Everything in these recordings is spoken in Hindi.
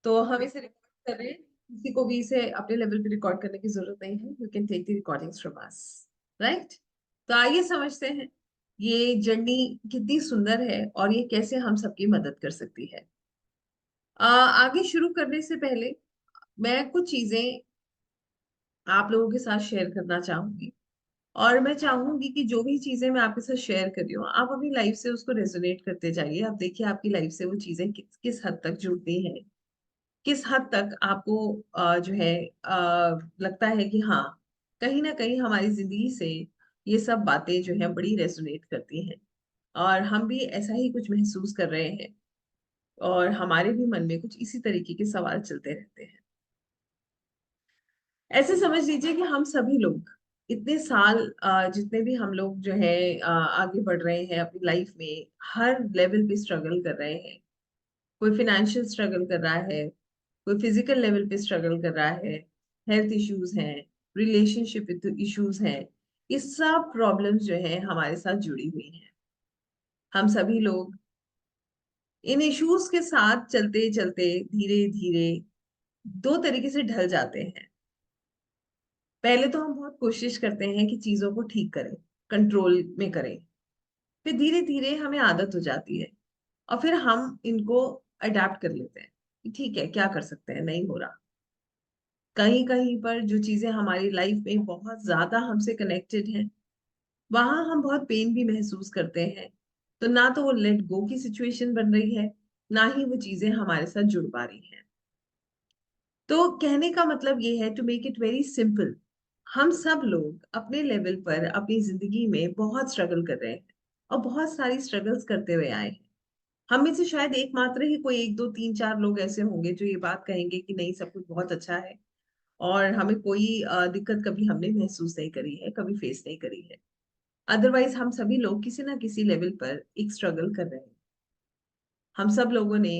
तो हम इसे रिकॉर्ड कर रहे हैं, किसी को भी इसे अपने लेवल पे रिकॉर्ड करने की जरूरत नहीं है। You can take the recordings from us, right? तो आइए समझते हैं ये जर्नी कितनी सुंदर है और ये कैसे हम सबकी मदद कर सकती है। आगे शुरू करने से पहले मैं कुछ चीजें आप लोगों के साथ शेयर करना चाहूंगी। और मैं चाहूंगी कि जो भी चीजें मैं आपके साथ शेयर कर रही हूँ, आप अपनी लाइफ से उसको रेजोनेट करते जाइए। आप देखिए आपकी लाइफ से वो चीजें किस हद तक जुड़ती हैं, किस हद तक आपको जो है लगता है कि हाँ, कहीं ना कहीं हमारी जिंदगी से ये सब बातें जो है बड़ी रेजोनेट करती हैं और हम भी ऐसा ही कुछ महसूस कर रहे हैं और हमारे भी मन में कुछ इसी तरीके के सवाल चलते रहते हैं। ऐसे समझ लीजिए कि हम सभी लोग इतने साल जितने भी हम लोग जो है आगे बढ़ रहे हैं अपनी लाइफ में, हर लेवल पे स्ट्रगल कर रहे हैं। कोई फिनेंशियल स्ट्रगल कर रहा है, कोई फिजिकल लेवल पे स्ट्रगल कर रहा है, हेल्थ इश्यूज हैं, रिलेशनशिप इश्यूज हैं। ये सब प्रॉब्लम्स जो है हमारे साथ जुड़ी हुई हैं। हम सभी लोग इन इश्यूज के साथ चलते चलते धीरे धीरे दो तरीके से ढल जाते हैं। पहले तो हम बहुत कोशिश करते हैं कि चीजों को ठीक करें, कंट्रोल में करें। फिर धीरे धीरे हमें आदत हो जाती है और फिर हम इनको अडेप्ट कर लेते हैं कि ठीक है, क्या कर सकते हैं, नहीं हो रहा। कहीं कहीं पर जो चीजें हमारी लाइफ में बहुत ज्यादा हमसे कनेक्टेड हैं, वहां हम बहुत पेन भी महसूस करते हैं। तो ना तो वो लेट गो की सिचुएशन बन रही है, ना ही वो चीजें हमारे साथ जुड़ पा रही हैं। तो कहने का मतलब ये है, to make it very simple, हम सब लोग अपने लेवल पर अपनी जिंदगी में बहुत स्ट्रगल कर रहे हैं और बहुत सारी स्ट्रगल्स करते हुए आए हैं। हम में से शायद एकमात्र ही कोई एक दो तीन चार लोग ऐसे होंगे जो ये बात कहेंगे कि नहीं, सब कुछ बहुत अच्छा है और हमें कोई दिक्कत कभी हमने महसूस नहीं करी है, कभी फेस नहीं करी है। अदरवाइज हम सभी लोग किसी ना किसी लेवल पर एक स्ट्रगल कर रहे हैं। हम सब लोगों ने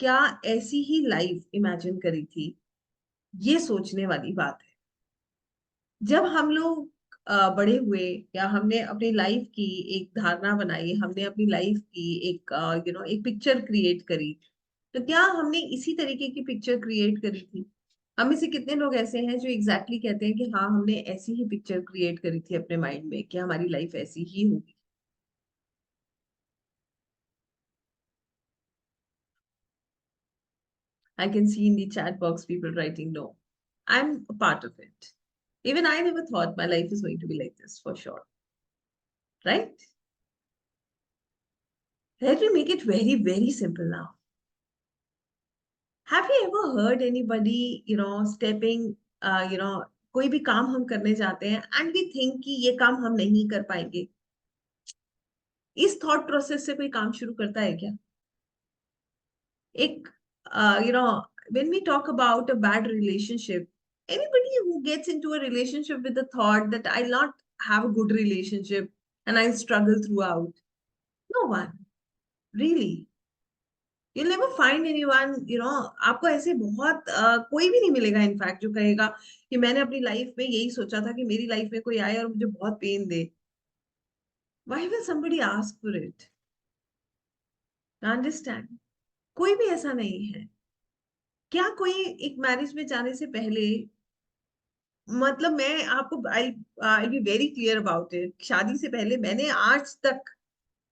क्या ऐसी ही लाइफ इमेजिन करी थी, ये सोचने वाली बात है। जब हम लोग बड़े हुए या हमने अपनी लाइफ की एक धारणा बनाई, हमने अपनी लाइफ की एक एक पिक्चर क्रिएट करी, तो क्या हमने इसी तरीके की पिक्चर क्रिएट करी थी? हम में से कितने लोग ऐसे हैं जो एग्जैक्टली कहते हैं कि हाँ, हमने ऐसी ही पिक्चर क्रिएट करी थी अपने माइंड में कि हमारी लाइफ ऐसी ही होगी? I can see in the chat box people writing no. I'm a part of it. Even I never thought my life is going to be like this for sure. Right? Let me make it very, very simple now. Have you ever heard anybody, stepping, कोई भी काम हम करने जाते हैं एंड वी थिंक कि ये काम हम नहीं कर पाएंगे? इस थॉट प्रोसेस से कोई काम शुरू करता है क्या? एक, when we talk about a bad relationship, anybody who gets into a relationship with the thought that I'll not have a good relationship and I'll struggle throughout, no one, really. You'll never find anyone, आपको ऐसे बहुत कोई भी नहीं मिलेगा इनफैक्ट जो कहेगा कि मैंने अपनी लाइफ में यही सोचा था कि मेरी लाइफ में कोई आए और मुझे बहुत पेन दे। Why will somebody ask for it? Understand? कोई भी ऐसा नहीं है। क्या कोई एक मैरिज में जाने से पहले, मतलब मैं आपको I I be very clear about it, शादी से पहले मैंने आज तक,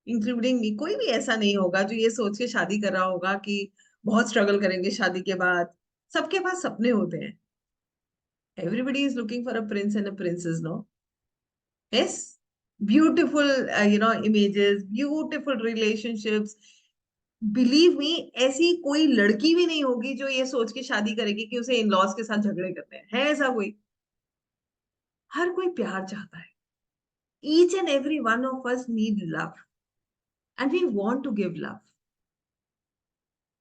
इंक्लूडिंग मी, कोई भी ऐसा नहीं होगा जो ये सोच के शादी कर रहा होगा कि बहुत स्ट्रगल करेंगे शादी के बाद। सबके पास सपने होते हैं। Everybody is looking for a prince and a princess, no? Yes. Beautiful images, beautiful relationships. Believe me, ऐसी कोई लड़की भी नहीं होगी जो ये सोच के शादी करेगी कि उसे इन लॉज के साथ झगड़े करने हैं। है ऐसा कोई? हर कोई प्यार चाहता है। Each and every one of us need love and we want to give love.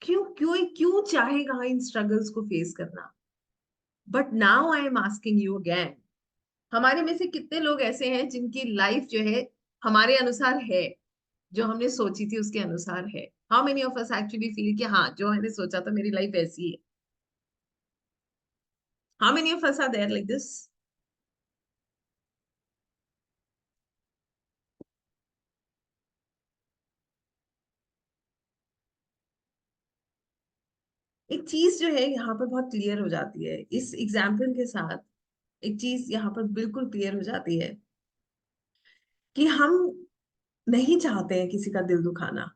क्यों क्यों क्यों चाहेगा इन स्ट्रगल्स को फेस करना? But now I am asking you again, हमारे में से कितने लोग ऐसे हैं जिनकी लाइफ जो है हमारे अनुसार है, जो हमने सोची थी उसके अनुसार है? How many of us actually feel कि हाँ, जो मैंने सोचा था मेरी लाइफ ऐसी है? How many of us are there like this? एक चीज जो है यहाँ पर बहुत क्लियर हो जाती है इस एग्जाम्पल के साथ। एक चीज यहाँ पर बिल्कुल क्लियर हो जाती है कि हम नहीं चाहते हैं किसी का दिल दुखाना।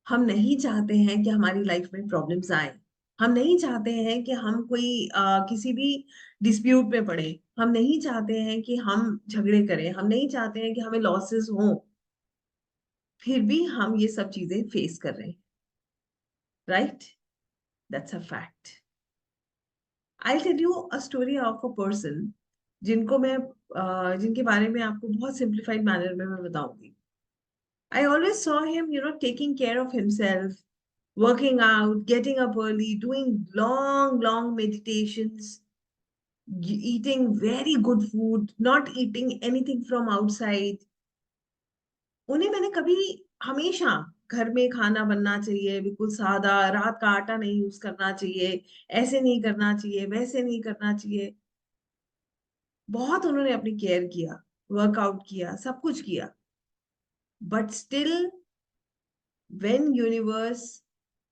हम नहीं चाहते हैं कि हमारी लाइफ में प्रॉब्लम्स आए। हम नहीं चाहते हैं कि हम कोई किसी भी डिस्प्यूट में पड़े। हम नहीं चाहते हैं कि हम झगड़े करें। हम नहीं चाहते हैं कि हमें लॉसेस हों। फिर भी हम ये सब चीजें फेस कर रहे हैं। Right, that's a fact. I tell you a story of a person जिनको मैं जिनके बारे में आपको बहुत सिंप्लीफाइड मैनर में मैं बताऊंगी। I always saw him, taking care of himself, working out, getting up early, doing long, long meditations, eating very good food, not eating anything from outside. उन्हें मैंने कभी, हमेशा घर में खाना बनना चाहिए बिल्कुल सादा, रात का आटा नहीं यूज करना चाहिए, ऐसे नहीं करना चाहिए, वैसे नहीं करना चाहिए। बहुत उन्होंने अपनी केयर किया, वर्कआउट किया, सब कुछ किया। बट स्टिल व्हेन यूनिवर्स,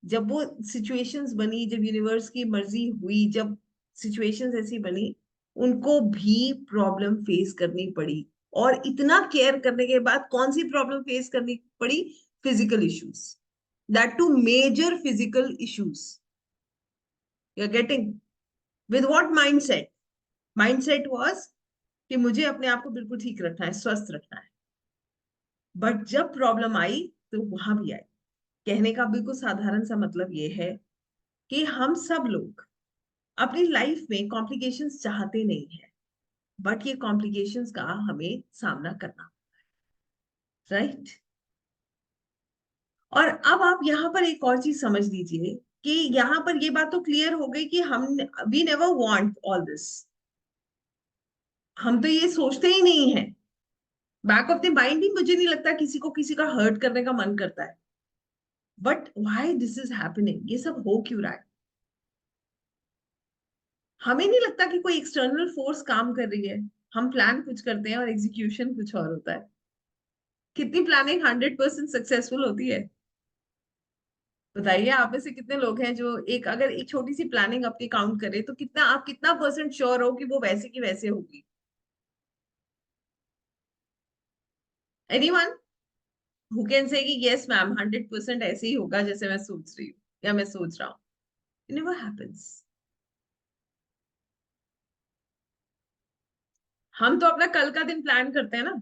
जब वो सिचुएशंस बनी, जब यूनिवर्स की मर्जी हुई, जब सिचुएशंस ऐसी बनी, उनको भी प्रॉब्लम फेस करनी पड़ी। और इतना केयर करने के बाद कौन सी प्रॉब्लम फेस करनी पड़ी? Physical issues, that too major physical issues. You are getting? With what mindset? Mindset was कि मुझे अपने आप को बिल्कुल ठीक रखना है, स्वस्थ रखना है। बट जब प्रॉब्लम आई तो वहां भी आई। कहने का बिल्कुल साधारण सा मतलब ये है कि हम सब लोग अपनी लाइफ में कॉम्प्लिकेशंस चाहते नहीं है, बट ये कॉम्प्लिकेशंस का हमें सामना करना, राइट। और अब आप यहाँ पर एक और चीज समझ लीजिए कि यहाँ पर ये बात तो क्लियर हो गई कि हम, we never want all this. हम तो ये सोचते ही नहीं है। बैक ऑफ द माइंड भी मुझे नहीं लगता किसी को किसी का हर्ट करने का मन करता है। But why this is happening? ये सब हो क्यों रहा है? हमें नहीं लगता कि कोई एक्सटर्नल फोर्स काम कर रही है। हम प्लान कुछ करते हैं और एग्जीक्यूशन कुछ और होता है। कितनी प्लानिंग 100% सक्सेसफुल होती है? बताइए, आप में से कितने लोग हैं जो एक, अगर एक छोटी सी प्लानिंग अपनी काउंट करें तो कितना, आप कितना परसेंट श्योर हो कि वो वैसे की वैसे होगी? एनीवन हु कैन से कि यस मैम 100% ऐसे ही होगा जैसे मैं सोच रही हूँ या मैं सोच रहा हूँ? It never happens. हम तो अपना कल का दिन प्लान करते हैं ना।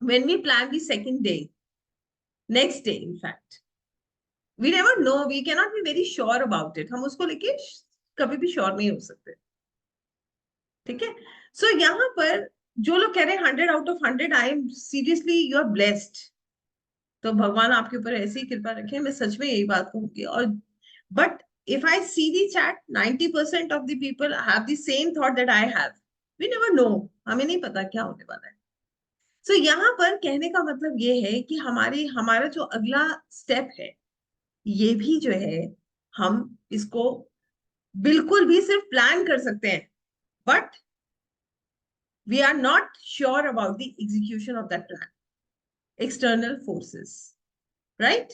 When we plan the second day, next day in fact, we never know, we can not be very sure about it. हम उसको लेके कभी भी श्योर नहीं हो सकते। ठीक है। सो यहाँ पर जो लोग कह रहे हैं 100 out of 100, I am seriously, you are blessed. तो भगवान आपके ऊपर ऐसी ही कृपा रखे, मैं सच में यही बात कहूंगी। और but if I see the chat, 90% of the people have the same thought that I have. We never know, हमें नहीं पता क्या होने वाला है। सो यहाँ पर कहने का मतलब ये है कि हमारा जो अगला स्टेप है, ये भी जो है, हम इसको बिल्कुल भी सिर्फ प्लान कर सकते हैं, but we are not sure about the execution of that plan. External forces, right?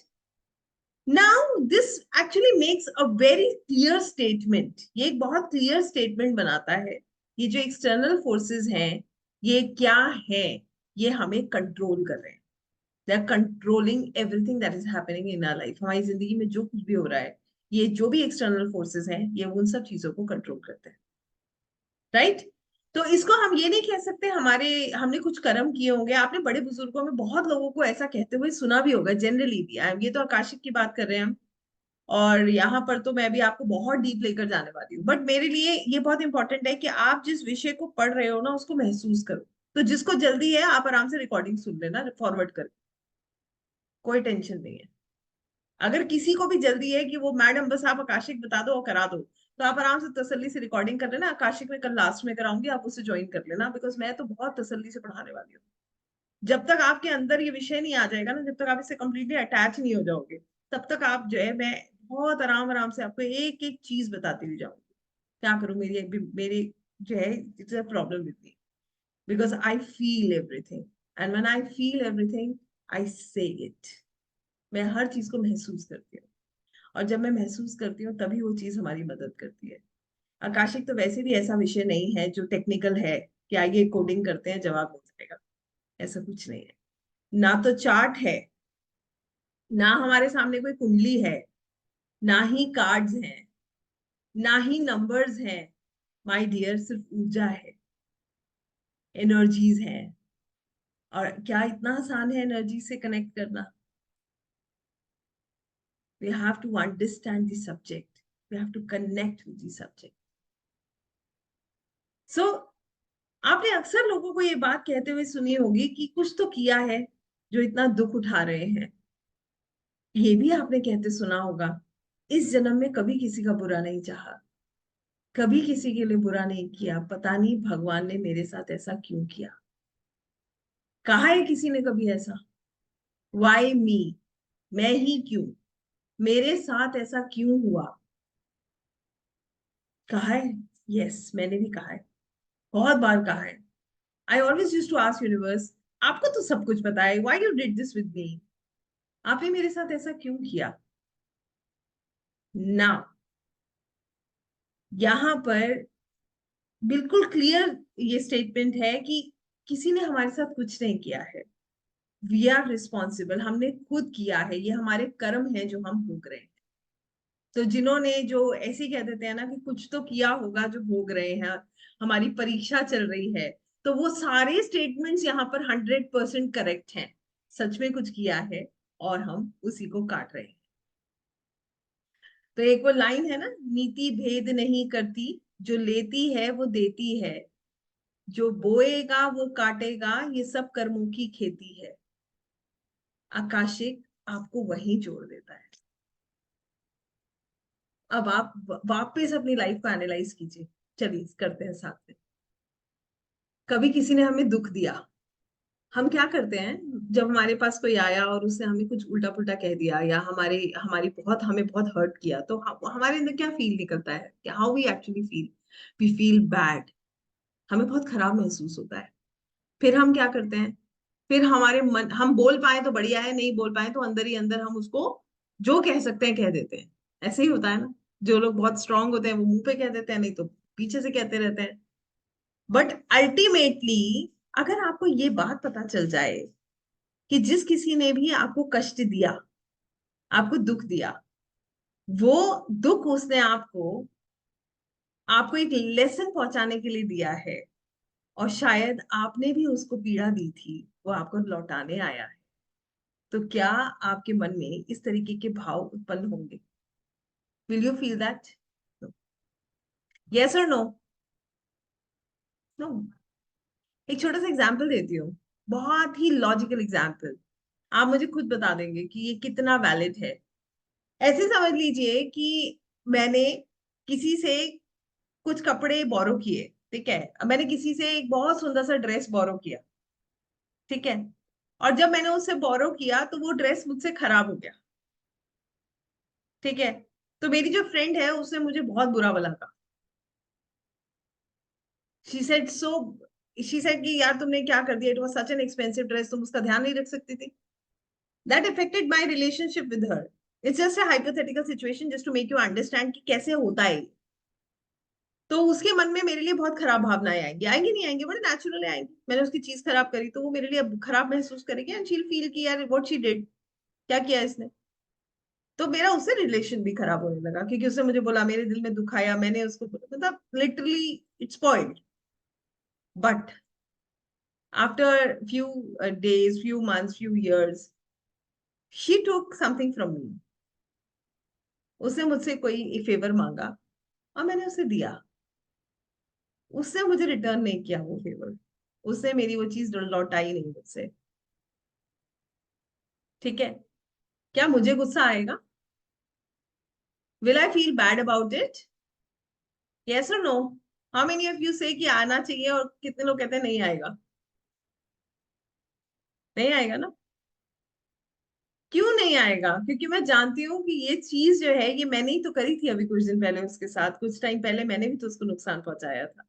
Now this actually makes a very clear statement. ये एक बहुत clear statement बनाता है। ये जो external forces हैं, ये क्या है? ये हमें control कर रहे हैं। They are controlling everything that is happening in our life. हमारी जिंदगी में जो कुछ भी हो रहा है, ये जो भी external forces हैं, ये उन सब चीजों को control करते हैं, राइट। तो इसको हम ये नहीं कह सकते हमारे, हमने कुछ कर्म किए होंगे। आपने बड़े बुजुर्गों में बहुत लोगों को ऐसा कहते हुए सुना भी होगा, जनरली भी। ये तो आकाशिक की बात कर रहे हैं हम, और यहाँ पर तो मैं भी आपको बहुत डीप लेकर जाने वाली हूँ। बट मेरे लिए ये बहुत इंपॉर्टेंट है कि आप जिस विषय को पढ़ रहे हो ना, उसको महसूस करो। तो जिसको जल्दी है, आप आराम से रिकॉर्डिंग सुन लेना फॉरवर्ड कर, कोई टेंशन नहीं है। अगर किसी को भी जल्दी है कि वो मैडम बस आप आकाशिक बता दो और करा दो, तो आप आराम से तसल्ली से रिकॉर्डिंग कर लेना। आकाशिक में कल लास्ट में कराऊंगी, आप उसे ज्वाइन कर लेना, बिकॉज मैं तो बहुत तसल्ली से पढ़ाने वाली हूँ। जब तक आपके अंदर ये विषय नहीं आ जाएगा ना, जब तक आप इससे कंप्लीटली अटैच नहीं हो जाओगे, तब तक आप जो है, मैं बहुत आराम आराम से आपको एक एक चीज बताती हुई जाऊंगी। क्या करूँ, मेरी जो है, it's a problem with me, because I feel everything, and when I feel everything, I say it. मैं हर चीज को महसूस करती हूँ। और जब मैं महसूस करती हूँ तभी वो चीज हमारी मदद करती है। आकाशिक तो वैसे भी ऐसा विषय नहीं है जो टेक्निकल है कि आइए कोडिंग करते हैं जवाब मिल जाएगा, ऐसा कुछ नहीं है। ना तो चार्ट है, ना हमारे सामने कोई कुंडली है, ना ही कार्ड्स हैं, ना ही नंबर्स हैं। माय डियर, सिर्फ ऊर्जा है, एनर्जीज हैं। और क्या इतना आसान है एनर्जी से कनेक्ट करना? we have to understand the subject, we have to connect with the subject. So आपने अक्सर लोगों को ये बात कहते हुए सुनी होगी कि कुछ तो किया है जो इतना दुख उठा रहे हैं। ये भी आपने कहते सुना होगा, इस जन्म में कभी किसी का बुरा नहीं चाहा, कभी किसी के लिए बुरा नहीं किया, पता नहीं भगवान ने मेरे साथ ऐसा क्यों किया। कहा है किसी ने कभी ऐसा? वाई मी, मैं ही क्यों, मेरे साथ ऐसा क्यों हुआ? कहा है। यस, मैंने भी कहा है, बहुत बार कहा है। I always use to ask universe, आपको तो सब कुछ पता है, why you did this with me? आपने मेरे साथ ऐसा क्यों किया? ना, यहाँ पर बिल्कुल क्लियर ये स्टेटमेंट है कि किसी ने हमारे साथ कुछ नहीं किया है। वी आर रिस्पॉन्सिबल, हमने खुद किया है, ये हमारे कर्म है जो हम भोग रहे हैं। तो जिन्होंने जो ऐसे कह देते हैं ना कि कुछ तो किया होगा जो भोग रहे हैं, हमारी परीक्षा चल रही है, तो वो सारे स्टेटमेंट्स यहाँ पर 100% करेक्ट हैं। सच में कुछ किया है और हम उसी को काट रहे हैं। तो एक वो लाइन है ना, नीति भेद नहीं करती, जो लेती है वो देती है, जो बोएगा वो काटेगा, ये सब कर्मों की खेती है। आकाशिक आपको वहीं जोड़ देता है। अब आप वापस अपनी लाइफ को एनालाइज कीजिए। चलिए करते हैं साथ में। कभी किसी ने हमें दुख दिया, हम क्या करते हैं? जब हमारे पास कोई आया और उसने हमें कुछ उल्टा पुल्टा कह दिया या हमारे हमारी बहुत हमें बहुत हर्ट किया, तो हमारे अंदर क्या फील निकलता है? How we actually feel? We feel bad, हमें बहुत खराब महसूस होता है। फिर हम क्या करते हैं? फिर हमारे मन, हम बोल पाए तो बढ़िया है, नहीं बोल पाए तो अंदर ही अंदर हम उसको जो कह सकते हैं कह देते हैं। ऐसे ही होता है ना, जो लोग बहुत स्ट्रांग होते हैं वो मुंह पे कह देते हैं, नहीं तो पीछे से कहते रहते हैं। बट अल्टीमेटली अगर आपको ये बात पता चल जाए कि जिस किसी ने भी आपको कष्ट दिया, आपको दुख दिया, वो दुख उसने आपको आपको एक लेसन पहुंचाने के लिए दिया है, और शायद आपने भी उसको पीड़ा दी थी, वो आपको लौटाने आया है, तो क्या आपके मन में इस तरीके के भाव उत्पन्न होंगे? Will you feel that? Yes और नो? नो। एक छोटा सा एग्जाम्पल देती हूँ, बहुत ही लॉजिकल एग्जाम्पल। आप मुझे खुद बता देंगे कि ये कितना वैलिड है। ऐसे समझ लीजिए कि मैंने किसी से कुछ कपड़े बोरो किए, ठीक है? अब मैंने किसी से एक बहुत सुंदर सा ड्रेस बोरो किया, ठीक है? और जब मैंने उससे बोरो किया तो वो ड्रेस मुझसे खराब हो गया, ठीक है? तो मेरी जो फ्रेंड है उसने मुझे बहुत बुरा बोला था। She said so, she said कि यार तुमने क्या कर दिया, it was such an expensive dress, तुम उसका ध्यान नहीं रख सकती थी। That affected my relationship with her. It's just a hypothetical situation just to make you understand कि कैसे होता है। तो उसके मन में मेरे लिए बहुत खराब भावनाएं आएंगी, आएंगी नहीं आएंगी, बड़े नेचुरली आएंगी। मैंने उसकी चीज खराब करी तो वो मेरे लिए अब खराब महसूस करेगी, एंड शी विल फील कि यार व्हाट शी डिड, क्या किया इसने। तो मेरा उससे रिलेशन भी खराब होने लगा क्योंकि उसने मुझे बोला, मेरे दिल में दुखाया, मैंने उसको मतलब literally it's spoiled. But after few days, few months, few years, she took something from me. उसने मुझसे कोई फेवर मांगा और मैंने उसे दिया। उसने मुझे रिटर्न नहीं किया वो फेवर, उसने मेरी वो चीज लौटाई नहीं मुझसे, ठीक है? क्या मुझे गुस्सा आएगा? Will I feel bad about it? Yes और no? How many of you say कि आना चाहिए और कितने लोग कहते हैं नहीं आएगा? नहीं आएगा ना? क्यों नहीं आएगा? क्योंकि मैं जानती हूँ कि ये चीज जो है ये मैंने ही तो करी थी। अभी कुछ दिन पहले उसके साथ, कुछ टाइम पहले मैंने भी तो उसको नुकसान पहुंचाया था।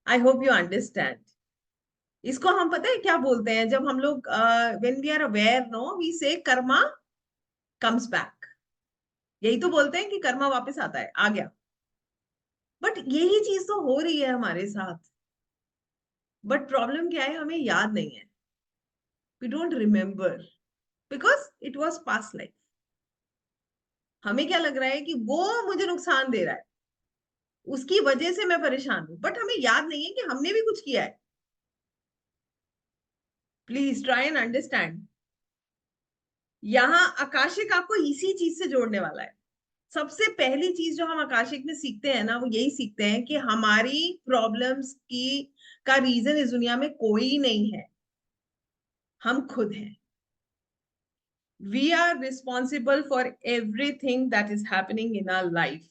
I hope you understand. इसको हम पता है क्या बोलते हैं? जब हम लोग when we are aware, no, we say karma comes back. यही तो बोलते हैं कि कर्मा वापस आता है, आ गया। बट यही चीज तो हो रही है हमारे साथ। बट प्रॉब्लम क्या है, हमें याद नहीं है। We don't remember because it was past life. हमें क्या लग रहा है कि वो मुझे नुकसान दे रहा है, उसकी वजह से मैं परेशान हूं, बट हमें याद नहीं है कि हमने भी कुछ किया है। Please try and understand. यहाँ आकाशिक आपको इसी चीज से जोड़ने वाला है। सबसे पहली चीज जो हम आकाशिक में सीखते हैं ना, वो यही सीखते हैं कि हमारी प्रॉब्लम्स की का रीजन इस दुनिया में कोई नहीं है, हम खुद हैं। We are responsible for everything that is happening in our life.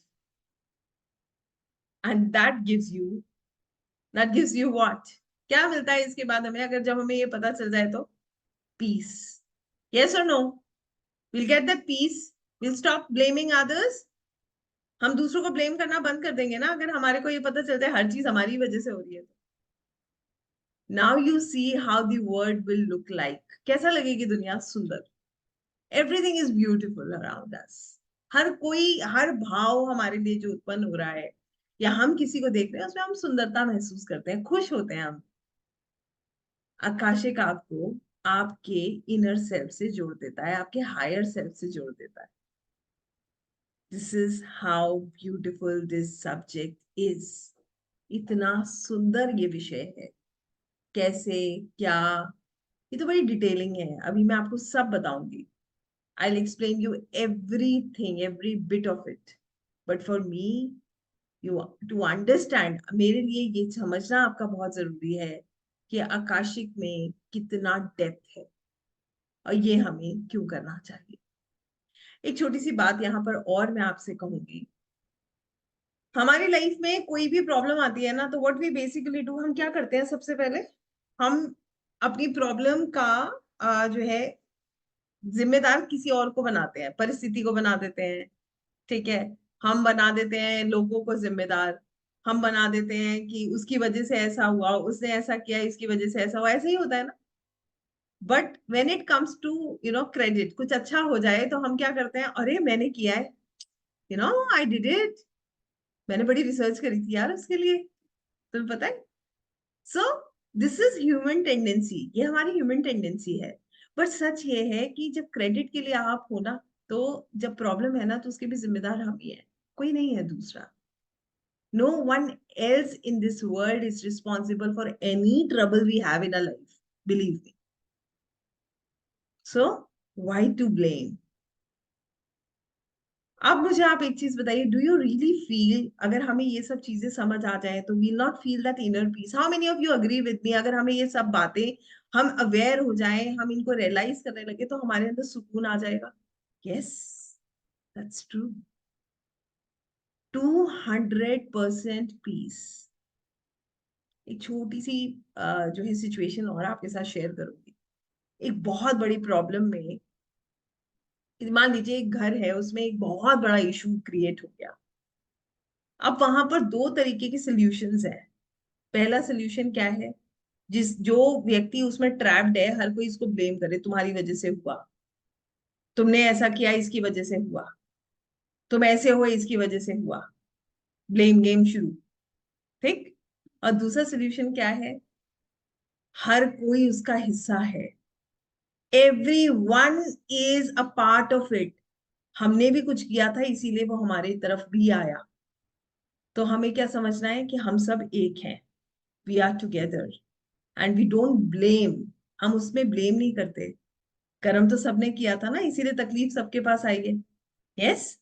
And that gives you what? क्या मिलता है इसके बाद हमें, अगर जब हमें ये पता चल जाए तो? Piece. Yes or no? We'll get that peace. We'll stop blaming others. हम दूसरों को ब्लेम करना बंद कर देंगे ना, अगर हमारे को ये पता चलता है हर चीज हमारी वजह से हो रही है तो। Now you see how the world will look like. कैसा लगेगी दुनिया? सुंदर। Everything is beautiful around us. हर कोई, हर भाव हमारे लिए जो उत्पन्न हो रहा है या हम किसी को देख रहे हैं, उसमें हम सुंदरता महसूस करते हैं, खुश होते हैं हम। आकाशिक आपको आपके इनर सेल्फ से जोड़ देता है, आपके हायर सेल्फ से जोड़ देता है। This is how beautiful this subject is. इतना सुंदर ये विषय है। कैसे, क्या, ये तो बड़ी डिटेलिंग है, अभी मैं आपको सब बताऊंगी। I'll explain you everything, every bit of it. But for me, you to understand, मेरे लिए ये समझना आपका बहुत जरूरी है कि आकाशिक में कितना डेप्थ है और ये हमें क्यों करना चाहिए। एक छोटी सी बात यहाँ पर और मैं आपसे कहूंगी। हमारी लाइफ में कोई भी प्रॉब्लम आती है ना, तो व्हाट वी बेसिकली डू, हम क्या करते हैं सबसे पहले? हम अपनी प्रॉब्लम का जो है जिम्मेदार किसी और को बनाते हैं, परिस्थिति को बना देते हैं। ठीक है, हम बना देते हैं लोगों को जिम्मेदार। हम बना देते हैं कि उसकी वजह से ऐसा हुआ, उसने ऐसा किया, इसकी वजह से ऐसा हुआ, ऐसा ही होता है ना। But when it comes to credit, कुछ अच्छा हो जाए तो हम क्या करते हैं? अरे मैंने किया है, आई डिड इट, मैंने बड़ी रिसर्च करी थी यार उसके लिए, तुम्हें पता है। सो दिस इज ह्यूमन टेंडेंसी, ये हमारी ह्यूमन टेंडेंसी है। बट सच ये है कि जब क्रेडिट के लिए आप हो ना, तो जब प्रॉब्लम है ना, तो उसके भी जिम्मेदार हम ही हैं, कोई नहीं है दूसरा। No one else in this world is responsible for any trouble we have in our life. Believe me. So, why to blame? अब मुझे आप एक चीज बताइए, डू यू रियली फील, अगर हमें ये सब चीजें समझ आ जाए तो we'll not feel that inner peace? How many of you agree with me? अगर हमें ये सब बातें, हम अवेयर हो जाएं, हम इनको रियलाइज करने लगे, तो हमारे अंदर सुकून आ जाएगा। Yes, that's true. 200% पीस। एक छोटी सी जो है सिचुएशन और आपके साथ शेयर करूंगी। एक बहुत बड़ी प्रॉब्लम में, मान लीजिए एक घर है, उसमें एक बहुत बड़ा इशू क्रिएट हो गया। अब वहां पर दो तरीके के सॉल्यूशंस हैं। पहला सॉल्यूशन क्या है? जो व्यक्ति उसमें ट्रैप्ड है, हर कोई इसको ब्लेम करे, तुम्हारी वजह से हुआ, तुमने ऐसा किया इसकी वजह से हुआ, तुम ऐसे हो इसकी वजह से हुआ, ब्लेम गेम शुरू। ठीक। और दूसरा सॉल्यूशन क्या है? हर कोई उसका हिस्सा है, everyone is a part of it। हमने भी कुछ किया था, इसीलिए वो हमारी तरफ भी आया। तो हमें क्या समझना है कि हम सब एक हैं, we are together, and we don't blame. हम उसमें ब्लेम नहीं करते, कर्म तो सबने किया था ना, इसीलिए तकलीफ सबके पास आई है। यस।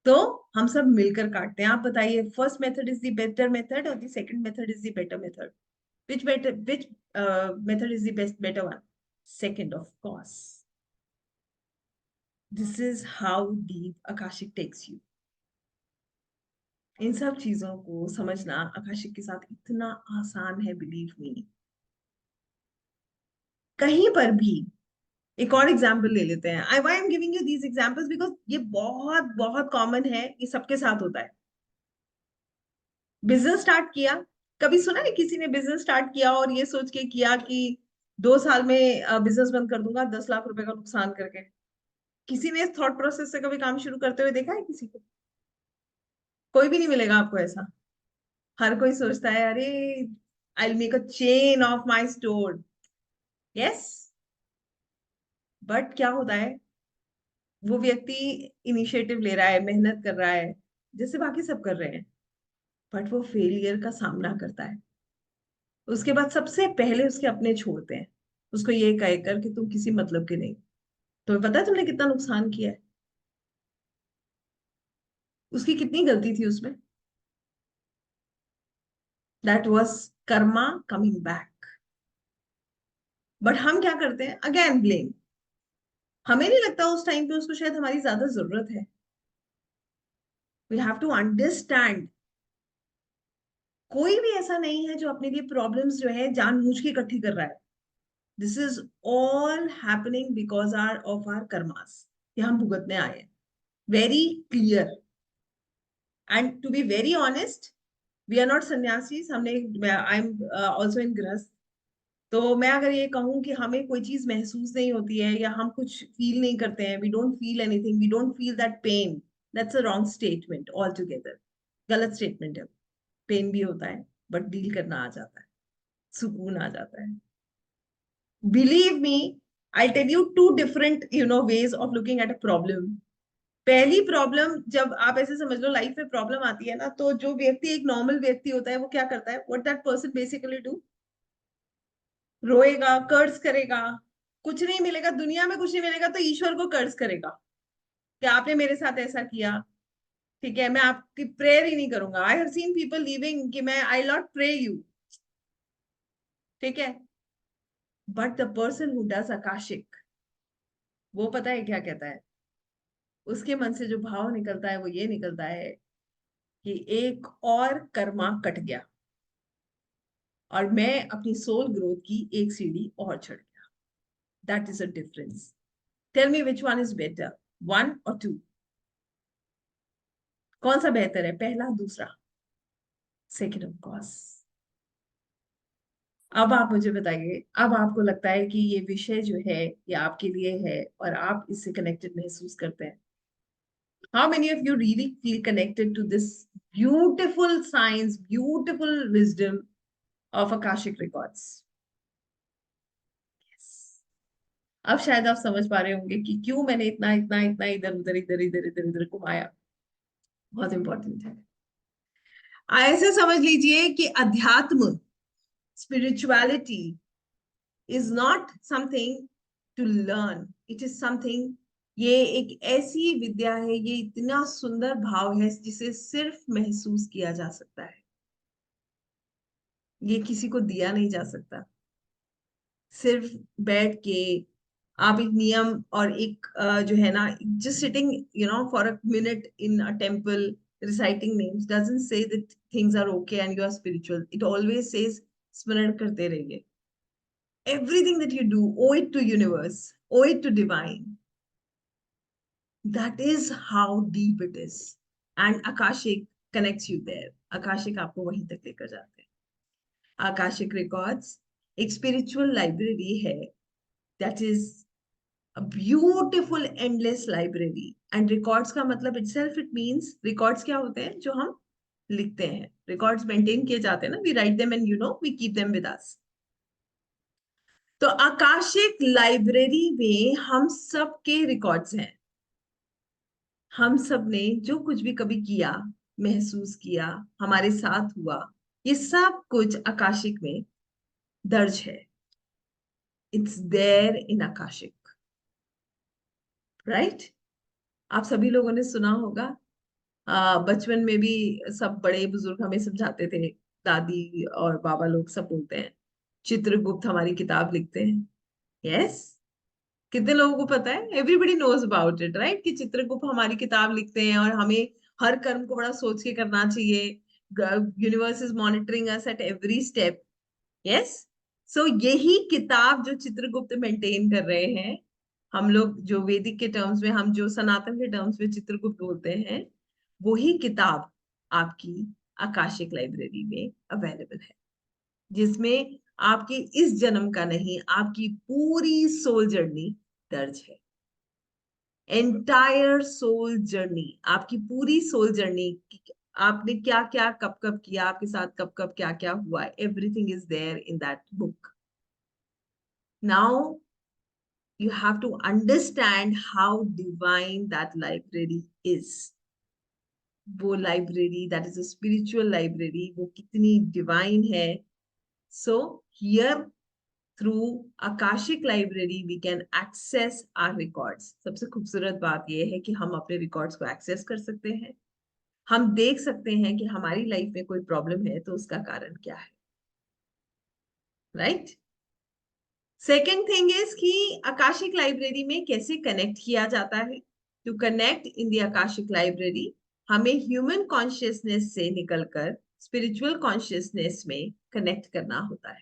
तो हम सब मिलकर काटते हैं। आप बताइए, first method is the better method or the second method is the better method? which method is the better one? Second, of course. This is how deep Akashic takes you. इन सब चीजों को समझना आकाशिक के साथ इतना आसान है, बिलीव मी। कहीं पर भी, एक और एग्जाम्पल ले लेते हैं। I am giving you these examples because ये बहुत बहुत कॉमन है, ये सबके साथ होता है। बिजनेस स्टार्ट किया, कभी सुना है किसी ने बिजनेस स्टार्ट किया और ये सोच के किया कि 2 साल में बिजनेस बंद कर दूंगा 10 लाख रुपए का नुकसान करके? किसी ने इस थॉट प्रोसेस से कभी काम शुरू करते हुए देखा है किसी को? कोई भी नहीं मिलेगा आपको ऐसा। हर कोई सोचता है अरे I make a chain of my store. Yes, but क्या होता है, वो व्यक्ति इनिशिएटिव ले रहा है, मेहनत कर रहा है, जैसे बाकी सब कर रहे हैं, बट वो फेलियर का सामना करता है। उसके बाद सबसे पहले उसके अपने छोड़ते हैं, उसको ये कहकर कि तुम किसी मतलब के नहीं। तुम्हें पता है तुमने कितना नुकसान किया है? उसकी कितनी गलती थी उसमें? That was Karma coming back. But हम क्या करते हैं, अगेन ब्लेम। हमें नहीं लगता उस टाइम पे उसको शायद हमारी ज्यादा जरूरत है। वी हैव टू अंडरस्टैंड, कोई भी ऐसा नहीं है जो अपने लिए प्रॉब्लम्स जो है जानबूझ के इकट्ठी कर रहा है। This is all happening because our of our karmas. ये हम भुगतने आए हैं, very clear. And to be very honest, we are not sanyasis. हमने, आई एम ऑल्सो इन गृहस्थ। तो मैं अगर ये कहूं कि हमें कोई चीज महसूस नहीं होती है या हम कुछ फील नहीं करते हैं, we don't feel anything, we don't feel that pain, that's a wrong statement all together. गलत स्टेटमेंट है। पेन भी होता है, बट डील करना आ जाता है, सुकून आ जाता है। Believe me, I tell you two different ways of looking at a problem. पहली प्रॉब्लम, जब आप ऐसे समझ लो लाइफ में प्रॉब्लम आती है ना, तो जो व्यक्ति एक नॉर्मल व्यक्ति होता है वो क्या करता है, what that person basically do, रोएगा, कर्ज करेगा। कुछ नहीं मिलेगा दुनिया में, कुछ नहीं मिलेगा तो ईश्वर को कर्ज करेगा कि आपने मेरे साथ ऐसा किया। ठीक है, मैं आपकी प्रेयर ही नहीं करूंगा। I have seen people living कि मैं आई नॉट प्रे यू। ठीक है, but the person who does Akashic, वो पता है क्या कहता है? उसके मन से जो भाव निकलता है वो ये निकलता है कि एक और कर्मा कट गया और मैं अपनी सोल ग्रोथ की एक सीढ़ी और चढ़ गया। That is a difference. Tell me which one is better, one और टू? कौन सा बेहतर है, पहला दूसरा? Second of course. अब आप मुझे बताइए, अब आपको लगता है कि ये विषय जो है ये आपके लिए है और आप इससे कनेक्टेड महसूस करते हैं? How many of you really feel connected to this beautiful science, beautiful wisdom of Akashic records? अब शायद आप समझ पा रहे होंगे कि क्यों मैंने इतना इतना इतना इधर उधर इधर इधर इधर उधर घुमाया। बहुत इंपॉर्टेंट है। ऐसे समझ लीजिए कि अध्यात्म, spirituality is not something to learn, it is something, ये एक ऐसी विद्या है, ये इतना सुंदर भाव है जिसे सिर्फ महसूस किया जा सकता है। ये किसी को दिया नहीं जा सकता। सिर्फ बैठ के आप एक नियम और एक जो है ना, just sitting for a minute in a temple reciting names doesn't say that things are okay and you are spiritual. It always says स्मरण करते रहिए। Everything that you do, owe it to universe, owe it to divine. That is how deep it is. And Akashic connects you there. Akashic आपको वहीं तक लेकर जाते हैं। Akashic records एक spiritual library है, that is a beautiful endless library. And records का मतलब itself it means, records क्या होते हैं, जो हम लिखते हैं। records maintain किए जाते हैं ना, we write them and we keep them with us. तो आकाशिक लाइब्रेरी में हम सब के रिकॉर्ड्स हैं। हम सब ने जो कुछ भी कभी किया, महसूस किया, हमारे साथ हुआ, ये सब कुछ आकाशिक में दर्ज है। It's there in Akashic, right? आप सभी लोगों ने सुना होगा, बचपन में भी सब बड़े बुजुर्ग हमें समझाते थे, दादी और बाबा लोग सब बोलते हैं, चित्रगुप्त हमारी किताब लिखते हैं। यस, कितने लोगों को पता है? Everybody knows about it, right? कि चित्रगुप्त हमारी किताब लिखते हैं और हमें हर कर्म को बड़ा सोच के करना चाहिए। Universe is monitoring us at every step. Yes, so यही किताब जो चित्रगुप्त मेंटेन कर रहे हैं, हम लोग जो वैदिक के टर्म्स में, हम जो सनातन के टर्म्स में चित्रगुप्त बोलते हैं, वही किताब आपकी आकाशिक लाइब्रेरी में अवेलेबल है, जिसमें आपके इस जन्म का नहीं, आपकी पूरी सोल जर्नी दर्ज है। एंटायर सोल जर्नी, आपकी पूरी सोल जर्नी, आपने क्या क्या कब कब किया, आपके साथ कब कब क्या क्या हुआ, everything is there in that book. Now you have to understand how divine that library is. वो library, that is a spiritual library, वो कितनी डिवाइन है. So here through Akashic library we can access our records. सबसे खूबसूरत बात यह है कि हम अपने रिकॉर्ड्स को एक्सेस कर सकते हैं. हम देख सकते हैं कि हमारी लाइफ में कोई प्रॉब्लम है तो उसका कारण क्या है. राइट. सेकेंड थिंग इज कि आकाशिक लाइब्रेरी में कैसे कनेक्ट किया जाता है. To connect in the Akashic library, हमें ह्यूमन कॉन्शियसनेस से निकलकर स्पिरिचुअल कॉन्शियसनेस में कनेक्ट करना होता है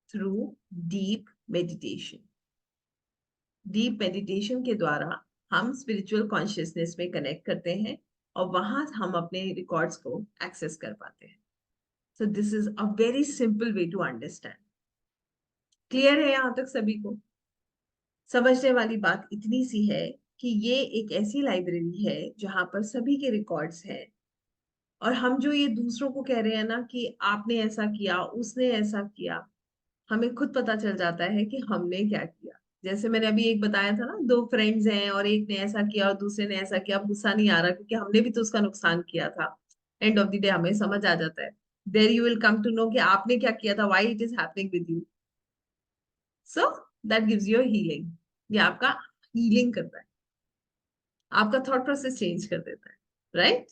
through deep meditation. Deep meditation के द्वारा हम स्पिरिचुअल कॉन्शियसनेस में कनेक्ट करते हैं और वहां हम अपने रिकॉर्ड्स को एक्सेस कर पाते हैं. So this is a very simple way to understand. Clear है यहां तक सभी को? समझने वाली बात इतनी सी है कि ये एक ऐसी लाइब्रेरी है जहां पर सभी के रिकॉर्ड्स हैं. और हम जो ये दूसरों को कह रहे हैं ना कि आपने ऐसा किया, उसने ऐसा किया, हमें खुद पता चल जाता है कि हमने क्या किया. जैसे मैंने अभी एक बताया था ना, दो फ्रेंड्स हैं और एक ने ऐसा किया और दूसरे ने ऐसा किया. अब गुस्सा नहीं आ रहा क्योंकि हमने भी तो उसका नुकसान किया था. एंड ऑफ द डे हमें समझ आ जाता है. There you will come to know कि आपने क्या किया था, why it is happening with you. So that gives you healing. ये आपका हीलिंग करता है, आपका थॉट प्रोसेस चेंज कर देता है. Right.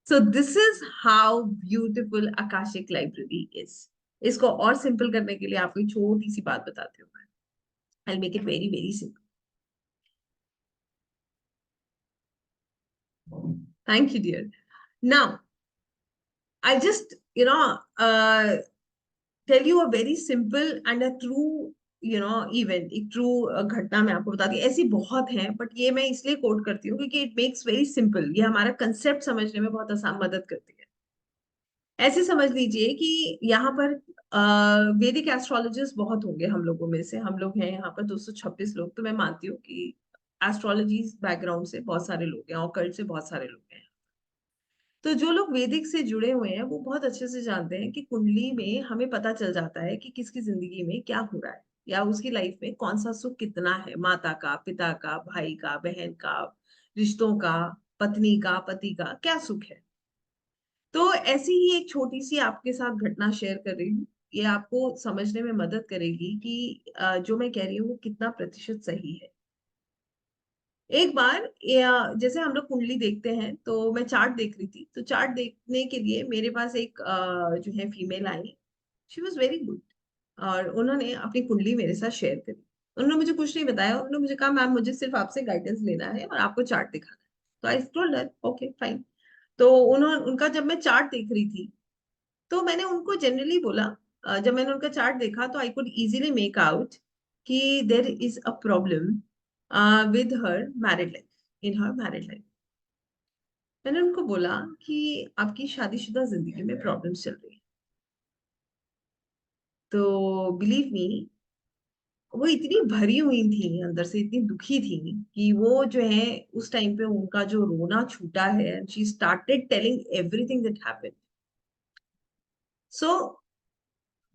So this is how beautiful Akashic library is. इसको और सिंपल करने के लिए आपको एक छोटी सी बात बताती हूँ मैं. I make it very very simple. Thank you dear. Now I just tell you a very simple and a true event. एक ट्रू घटना मैं आपको बताती हूँ. ऐसी बहुत हैं बट ये मैं इसलिए कोट करती हूँ क्योंकि इट मेक्स वेरी सिंपल. ये हमारा कंसेप्ट समझने में बहुत आसान मदद करती है. ऐसे समझ लीजिए कि यहाँ पर वैदिक एस्ट्रोलॉजर्स बहुत होंगे हम लोगों में से. हम लोग हैं यहाँ पर 226 लोग, तो मैं मानती हूँ कि एस्ट्रोलॉजी बैकग्राउंड से बहुत सारे लोग हैं, ऑकल्ट से बहुत सारे लोग हैं. तो जो लोग वैदिक से जुड़े हुए हैं वो बहुत अच्छे से जानते हैं कि कुंडली में हमें पता चल जाता है कि किसकी जिंदगी में क्या हो रहा है या उसकी लाइफ में कौन सा सुख कितना है. माता का, पिता का, भाई का, बहन का, रिश्तों का, पत्नी का, पति का क्या सुख है. तो ऐसी ही एक छोटी सी आपके साथ घटना शेयर कर रही हूँ. ये आपको समझने में मदद करेगी कि जो मैं कह रही हूँ वो कितना प्रतिशत सही है. एक बार जैसे हम लोग कुंडली देखते हैं तो मैं चार्ट देख रही थी. तो चार्ट देखने के लिए मेरे पास एक जो है female I. She was very good. और उन्होंने अपनी कुंडली मेरे साथ शेयर करी. उन्होंने मुझे कुछ नहीं बताया. उन्होंने मुझे कहा मैम मुझे सिर्फ आपसे गाइडेंस लेना है और आपको चार्ट दिखाना है. तो I told her okay fine. तो उन्होंने उनका जब मैं चार्ट देख रही थी तो मैंने उनको जनरली बोला, जब मैंने उनका चार्ट देखा तो I could easily make out कि there is a problem with her married life, in her married life. मैंने उनको बोला कि आपकी शादीशुदा जिंदगी में प्रॉब्लम्स चल रही है. तो बिलीव मी, वो इतनी भरी हुई थी अंदर से, इतनी दुखी थी कि वो जो है उस टाइम पे उनका जो रोना छूटा है. She started telling everything that happened. So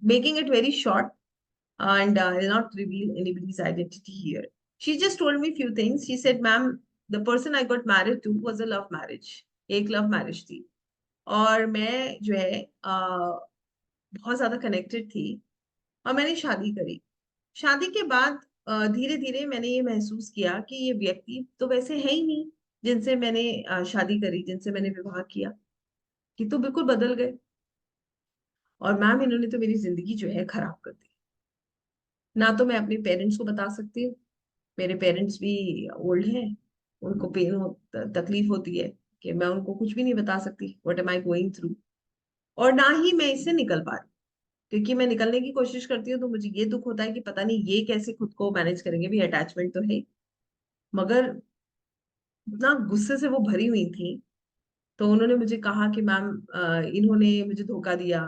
making it very short, and I'll not reveal anybody's identity here. She just told me few things. She said, "Ma'am, the person I got married to was a love marriage. एक love marriage थी और मैं जो है बहुत ज्यादा कनेक्टेड थी और मैंने शादी करी. शादी के बाद धीरे धीरे मैंने ये महसूस किया कि ये व्यक्ति तो वैसे है ही नहीं जिनसे मैंने शादी करी, जिनसे मैंने विवाह किया. ये तो बिल्कुल बदल गए और मैम इन्होंने तो मेरी जिंदगी जो है खराब कर दी. ना तो मैं अपने पेरेंट्स को बता सकती हूँ, मेरे पेरेंट्स भी ओल्ड हैं, उनको तकलीफ होती है कि मैं उनको कुछ भी नहीं बता सकती what am I going through. और ना ही मैं इससे निकल पा रही, क्योंकि मैं निकलने की कोशिश करती हूँ तो मुझे ये दुख होता है कि पता नहीं ये कैसे खुद को मैनेज करेंगे. भी अटैचमेंट तो है मगर इतना गुस्से से वो भरी हुई थी. तो उन्होंने मुझे कहा कि मैम इन्होंने मुझे धोखा दिया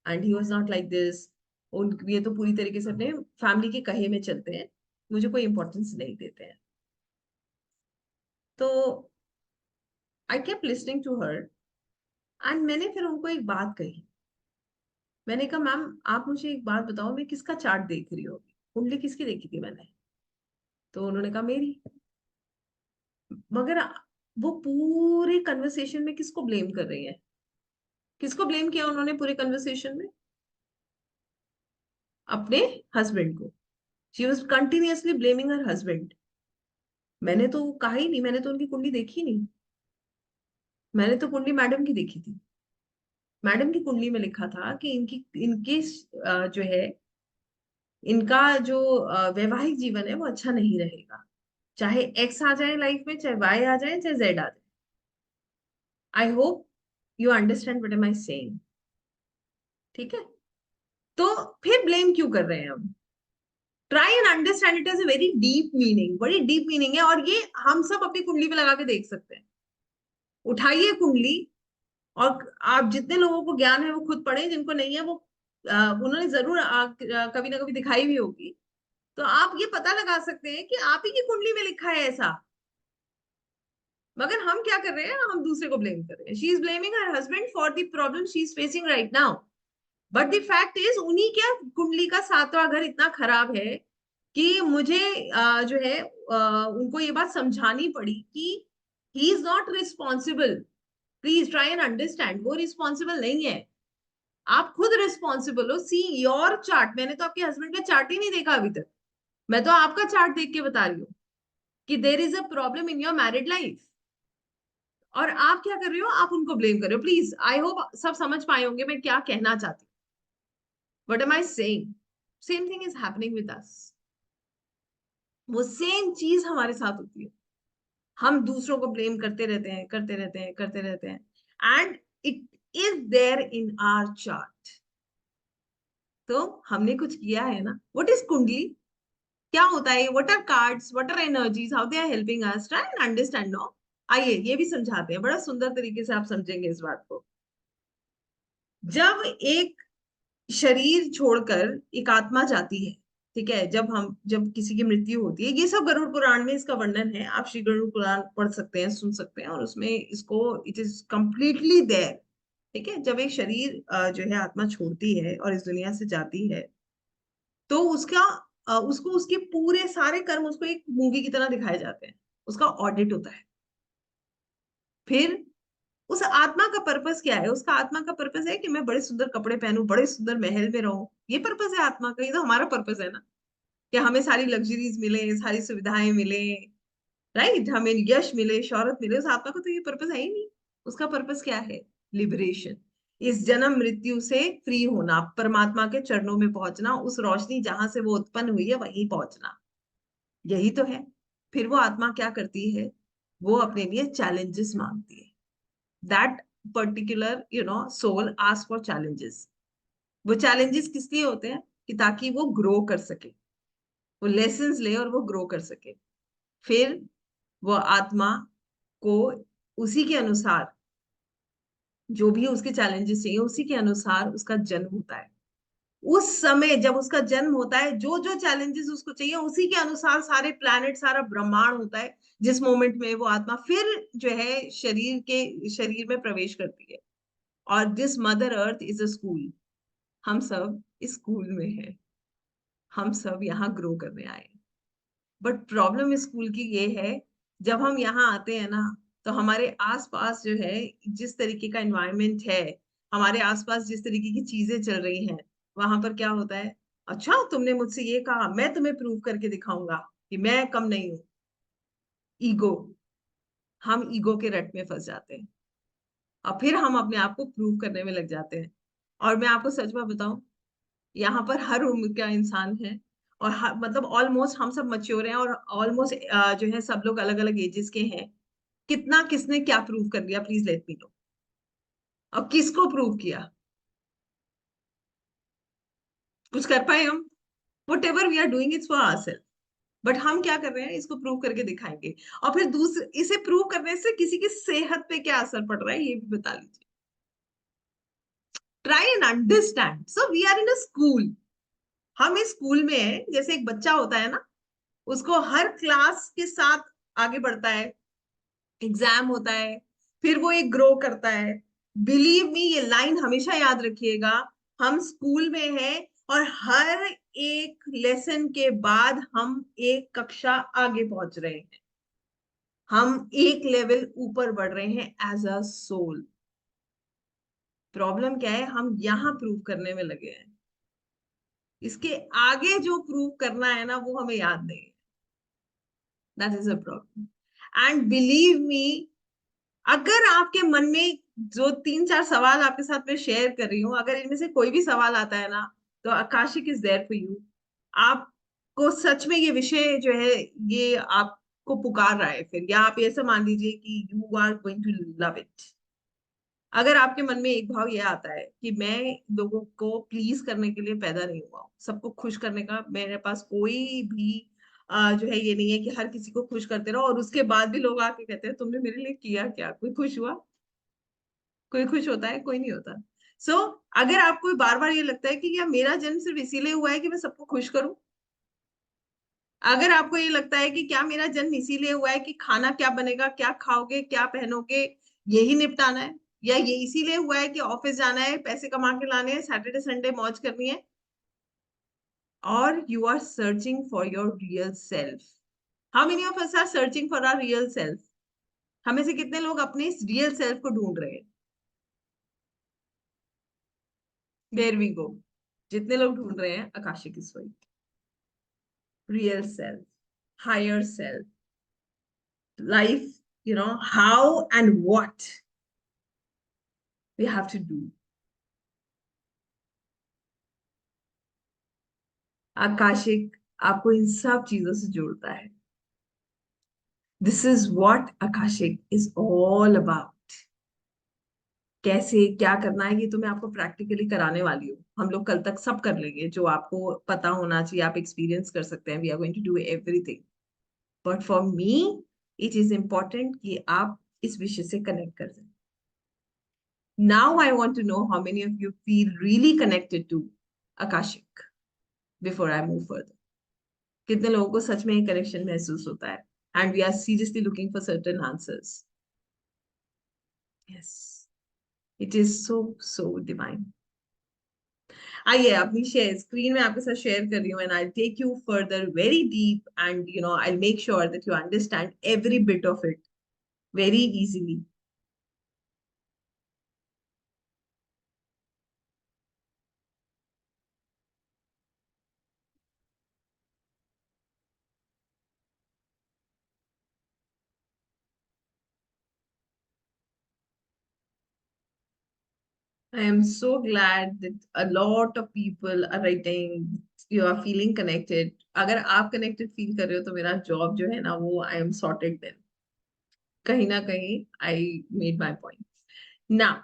and he was not like this. उन ये तो पूरी तरीके से अपने फैमिली के कहे में चलते हैं, मुझे कोई इंपॉर्टेंस नहीं देते हैं. तो I kept listening to her, and मैंने फिर उनको एक बात कही। मैंने कहा मैम आप मुझे एक बात बताओ, मैं किसका चार्ट देख रही होगी, कुंडली किसकी देखी थी मैंने? तो उन्होंने कहा मेरी। मगर वो पूरे कन्वर्सेशन में किसको ब्लेम कर रही है? किसको ब्लेम किया उन्होंने पूरे कन्वर्सेशन में? अपने हस्बैंड को। She was continuously blaming her husband. मैंने तो कहा ही नहीं, मैंने तो उनकी कुंडली देखी नहीं। मैंने तो कुंडली मैडम की देखी थी। मैडम की कुंडली में लिखा था कि इनकी इनकी जो है, इनका जो वैवाहिक जीवन है वो अच्छा नहीं रहेगा। चाहे एक्स आ जाए लाइफ में, चाहे वाई आ जाए, चाहे जेड आ जाए। I hope you understand what am I saying. ठीक है? तो फिर ब्लेम क्यों कर रहे हैं हम? Try and understand, it is a very deep meaning, बड़ी डीप मीनिंग है, और ये हम सब अपनी कुंडली पे लगा के देख सकते हैं। उठाइए कुंडली, और आप जितने लोगों को ज्ञान है वो खुद पढ़े, जिनको नहीं है वो उन्होंने जरूर कभी ना कभी दिखाई भी होगी। तो आप ये पता लगा सकते हैं कि आप ही की कुंडली में लिखा है ऐसा। मगर हम क्या कर रहे हैं, हम दूसरे को ब्लेम कर रहे हैं। She is blaming her husband for the problem she is facing right now. But the fact is उन्हीं क्या कुंडली का सातवां घर इतना खराब है कि मुझे जो है उनको ये बात समझानी पड़ी कि he is not responsible. Please try and understand, वो रिस्पॉन्सिबल नहीं है। आप खुद रिस्पॉन्सिबल हो। See your chart. मैंने तो आपके हस्बैंड का चार्ट ही नहीं देखा अभी तक। मैं तो आपका चार्ट देख के बता रही हूँ कि there is a problem in your married life. और आप क्या कर रहे हो, आप उनको ब्लेम कर रहे हो। प्लीज, आई होप सब समझ पाए होंगे मैं क्या कहना चाहती हूँ। What am I saying? Same thing is happening with us. वो सेम चीज हमारे साथ होती है। हम दूसरों को ब्लेम करते रहते हैं, करते रहते हैं, करते रहते हैं, and it is there in our chart. तो हमने कुछ किया है ना। व्हाट इज कुंडली? क्या होता है? What are cards, what are energies, how they are helping us? Try and understand no. आइए ये भी समझाते हैं, बड़ा सुंदर तरीके से आप समझेंगे इस बात को। जब एक शरीर छोड़कर एक आत्मा जाती है, ठीक है, जब किसी की मृत्यु होती है, ये सब गरुड़ पुराण में इसका वर्णन है। आप श्री गरुड़ पुराण पढ़ सकते हैं, सुन सकते हैं, और उसमें इसको इट इज कंप्लीटली देयर। ठीक है? जब एक शरीर जो है आत्मा छोड़ती है और इस दुनिया से जाती है, तो उसको उसके पूरे सारे कर्म उसको एक मूवी की तरह दिखाए जाते हैं। उसका ऑडिट होता है। फिर उस आत्मा का पर्पस क्या है? उसका आत्मा का पर्पस है कि मैं बड़े सुंदर कपड़े पहनूं, बड़े सुंदर महल में रहूं। ये पर्पस है आत्मा का। ये तो हमारा पर्पस है ना, कि हमें सारी लग्जरीज मिले, सारी सुविधाएं मिले, राइट, हमें यश मिले, शौहरत मिले। उस आत्मा का तो ये पर्पस है ही नहीं। उसका पर्पस क्या है? लिबरेशन। इस जन्म मृत्यु से फ्री होना, परमात्मा के चरणों में पहुंचना, उस रोशनी जहां से वो उत्पन्न हुई है वहीं पहुंचना। यही तो है। फिर वो आत्मा क्या करती है? वो अपने लिए चैलेंजेस मांगती है। That particular soul ask for challenges. वो चैलेंजेस किस लिए होते हैं? कि ताकि वो ग्रो कर सके, वो लेसन्स ले और वो ग्रो कर सके। फिर वो आत्मा को उसी के अनुसार, जो भी उसके चैलेंजेस चाहिए उसी के अनुसार उसका जन्म होता है। उस समय जब उसका जन्म होता है, जो जो चैलेंजेस उसको चाहिए उसी के अनुसार सारे प्लैनेट, सारा ब्रह्मांड होता है। जिस मोमेंट में वो आत्मा फिर जो है शरीर में प्रवेश करती है। और this mother earth is a school. हम सब इस स्कूल में हैं। हम सब यहाँ ग्रो करने आए हैं। बट प्रॉब्लम स्कूल की ये है, जब हम यहाँ आते हैं ना, तो हमारे आसपास जो है, जिस तरीके का एनवायरनमेंट है, हमारे आसपास जिस तरीके की चीजें चल रही हैं, वहां पर क्या होता है? अच्छा तुमने मुझसे ये कहा, मैं तुम्हें प्रूव करके दिखाऊंगा कि मैं कम नहीं हूं। ईगो। हम ईगो के रट में फंस जाते हैं, और फिर हम अपने आप को प्रूव करने में लग जाते हैं। और मैं आपको सच में बताऊं, यहाँ पर हर उम्र का इंसान है, और मतलब ऑलमोस्ट हम सब मच्योर हैं, और ऑलमोस्ट जो है सब लोग अलग अलग एजेस के हैं। कितना किसने क्या प्रूव कर दिया, प्लीज लेट मी नो। और किसको प्रूव किया? कुछ कर पाए हम? Whatever we are doing it's for ourselves. But हम क्या कर रहे हैं? इसको प्रूव करके दिखाएंगे। और फिर दूसरे, इसे प्रूव करने से किसी की सेहत पे क्या असर पड़ रहा है ये भी बता लीजिए। Try and understand. So we are in a school. हम इस स्कूल में हैं, जैसे एक बच्चा होता है ना, उसको हर क्लास के साथ आगे बढ़ता है, एग्जाम होता है, फिर वो एक ग्रो करता है। बिलीव मी, ये लाइन हमेशा याद रखिएगा। हम स्कूल में हैं और हर एक लेसन के बाद हम एक कक्षा आगे पहुंच रहे हैं, हम एक लेवल ऊपर बढ़ रहे हैं एज अ सोल। प्रॉब्लम क्या है, हम यहां प्रूव करने में लगे हैं, इसके आगे जो प्रूव करना है ना वो हमें याद नहीं है। That is a problem. And believe me, अगर आपके मन में जो तीन चार सवाल आपके साथ में शेयर कर रही हूँ, अगर इनमें से कोई भी सवाल आता है ना, तो Akashic is there for you. आपको सच में ये विषय जो है, ये आपको पुकार रहा है फिर, या आप ऐसा मान लीजिए कि you are going to love it. अगर आपके मन में एक भाव ये आता है कि मैं लोगों को प्लीज करने के लिए पैदा नहीं हुआ हूं, सबको खुश करने का मेरे पास कोई भी जो है ये नहीं है कि हर किसी को खुश करते रहो, और उसके बाद भी लोग आके कहते हैं तुमने मेरे लिए किया क्या, कोई खुश हुआ? कोई खुश होता है? कोई नहीं होता। सो अगर आपको बार बार ये लगता है कि क्या मेरा जन्म सिर्फ इसीलिए हुआ है कि मैं सबको खुश करूं, अगर आपको ये लगता है कि क्या मेरा जन्म इसीलिए हुआ है कि खाना क्या बनेगा, क्या खाओगे, क्या पहनोगे, यही निपटाना है, या ये इसीलिए हुआ है कि ऑफिस जाना है, पैसे कमा के लाने हैं, सैटरडे संडे मौज करनी है, और you are searching for your real self. How many of us are searching for our real self? हमें से कितने लोग अपने रियल सेल्फ को ढूंढ रहे हैं? There we go. जितने लोग ढूंढ रहे हैं, आकाशिक इज वही real self, higher self, life, how and what we have to do. Akashic आपको इन सब चीजों से जोड़ता है। This is what Akashic is all about. कैसे क्या करना है, ये तो मैं आपको प्रैक्टिकली कराने वाली हूँ। हम लोग कल तक सब कर लेंगे जो आपको पता होना चाहिए, आप एक्सपीरियंस कर सकते हैं। We are going to do everything, but for me it is important कि आप इस विषय से कनेक्ट कर सकें। Now I want to know how many of you feel really connected to Akashic before I move further. कितने लोगों को सच में एक कनेक्शन महसूस होता है? And we are seriously looking for certain answers. Yes, it is so so divine. आइए अपनी शेयर स्क्रीन में आपके साथ शेयर कर रही हूँ, and I'll take you further very deep, and I'll make sure that you understand every bit of it very easily. I am so glad that a lot of people are writing, you are feeling connected. अगर आप connected feel कर रहे हो तो मेरा job जो है ना वो I am sorted then. कहीं ना कहीं I made my point. Now,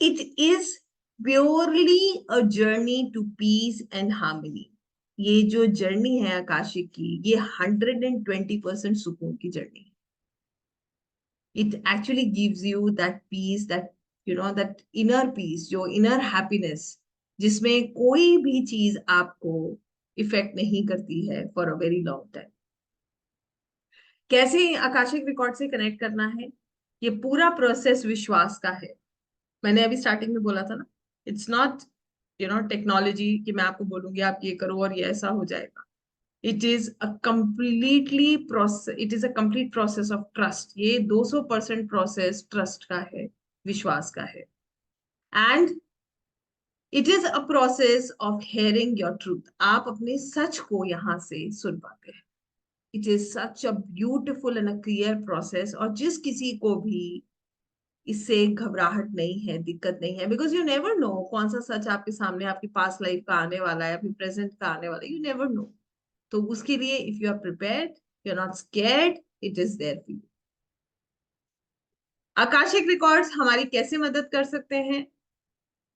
it is purely a journey to peace and harmony. ये जो जर्नी है आकाशिक की, ये 120% सुकून की जर्नी है। It actually gives you that peace, that inner peace, जो inner happiness, जिसमें कोई भी चीज आपको इफेक्ट नहीं करती है for a very long time. कैसे आकाशिक रिकॉर्ड से कनेक्ट करना है? ये पूरा प्रोसेस विश्वास का है। मैंने अभी स्टार्टिंग में बोला था ना, इट्स नॉट टेक्नोलॉजी कि मैं आपको बोलूंगी आप ये करो और ये ऐसा हो जाएगा। It is a complete process of trust. ये 200% प्रोसेस ट्रस्ट का है, विश्वास का है। And it is a process of hearing your truth. आप अपने सच को यहाँ से सुन पाते हैं। It is such a beautiful and a clear process, और जिस किसी को भी इससे घबराहट नहीं है, दिक्कत नहीं है, बिकॉज यू नेवर नो कौन सा सच आपके सामने आपकी पास्ट लाइफ का आने वाला है, आपकी प्रेजेंट का आने वाला है, यू नेवर नो। तो उसके लिए if you are prepared, you are not scared, it is there for you. Akashic records हमारी कैसे मदद कर सकते हैं?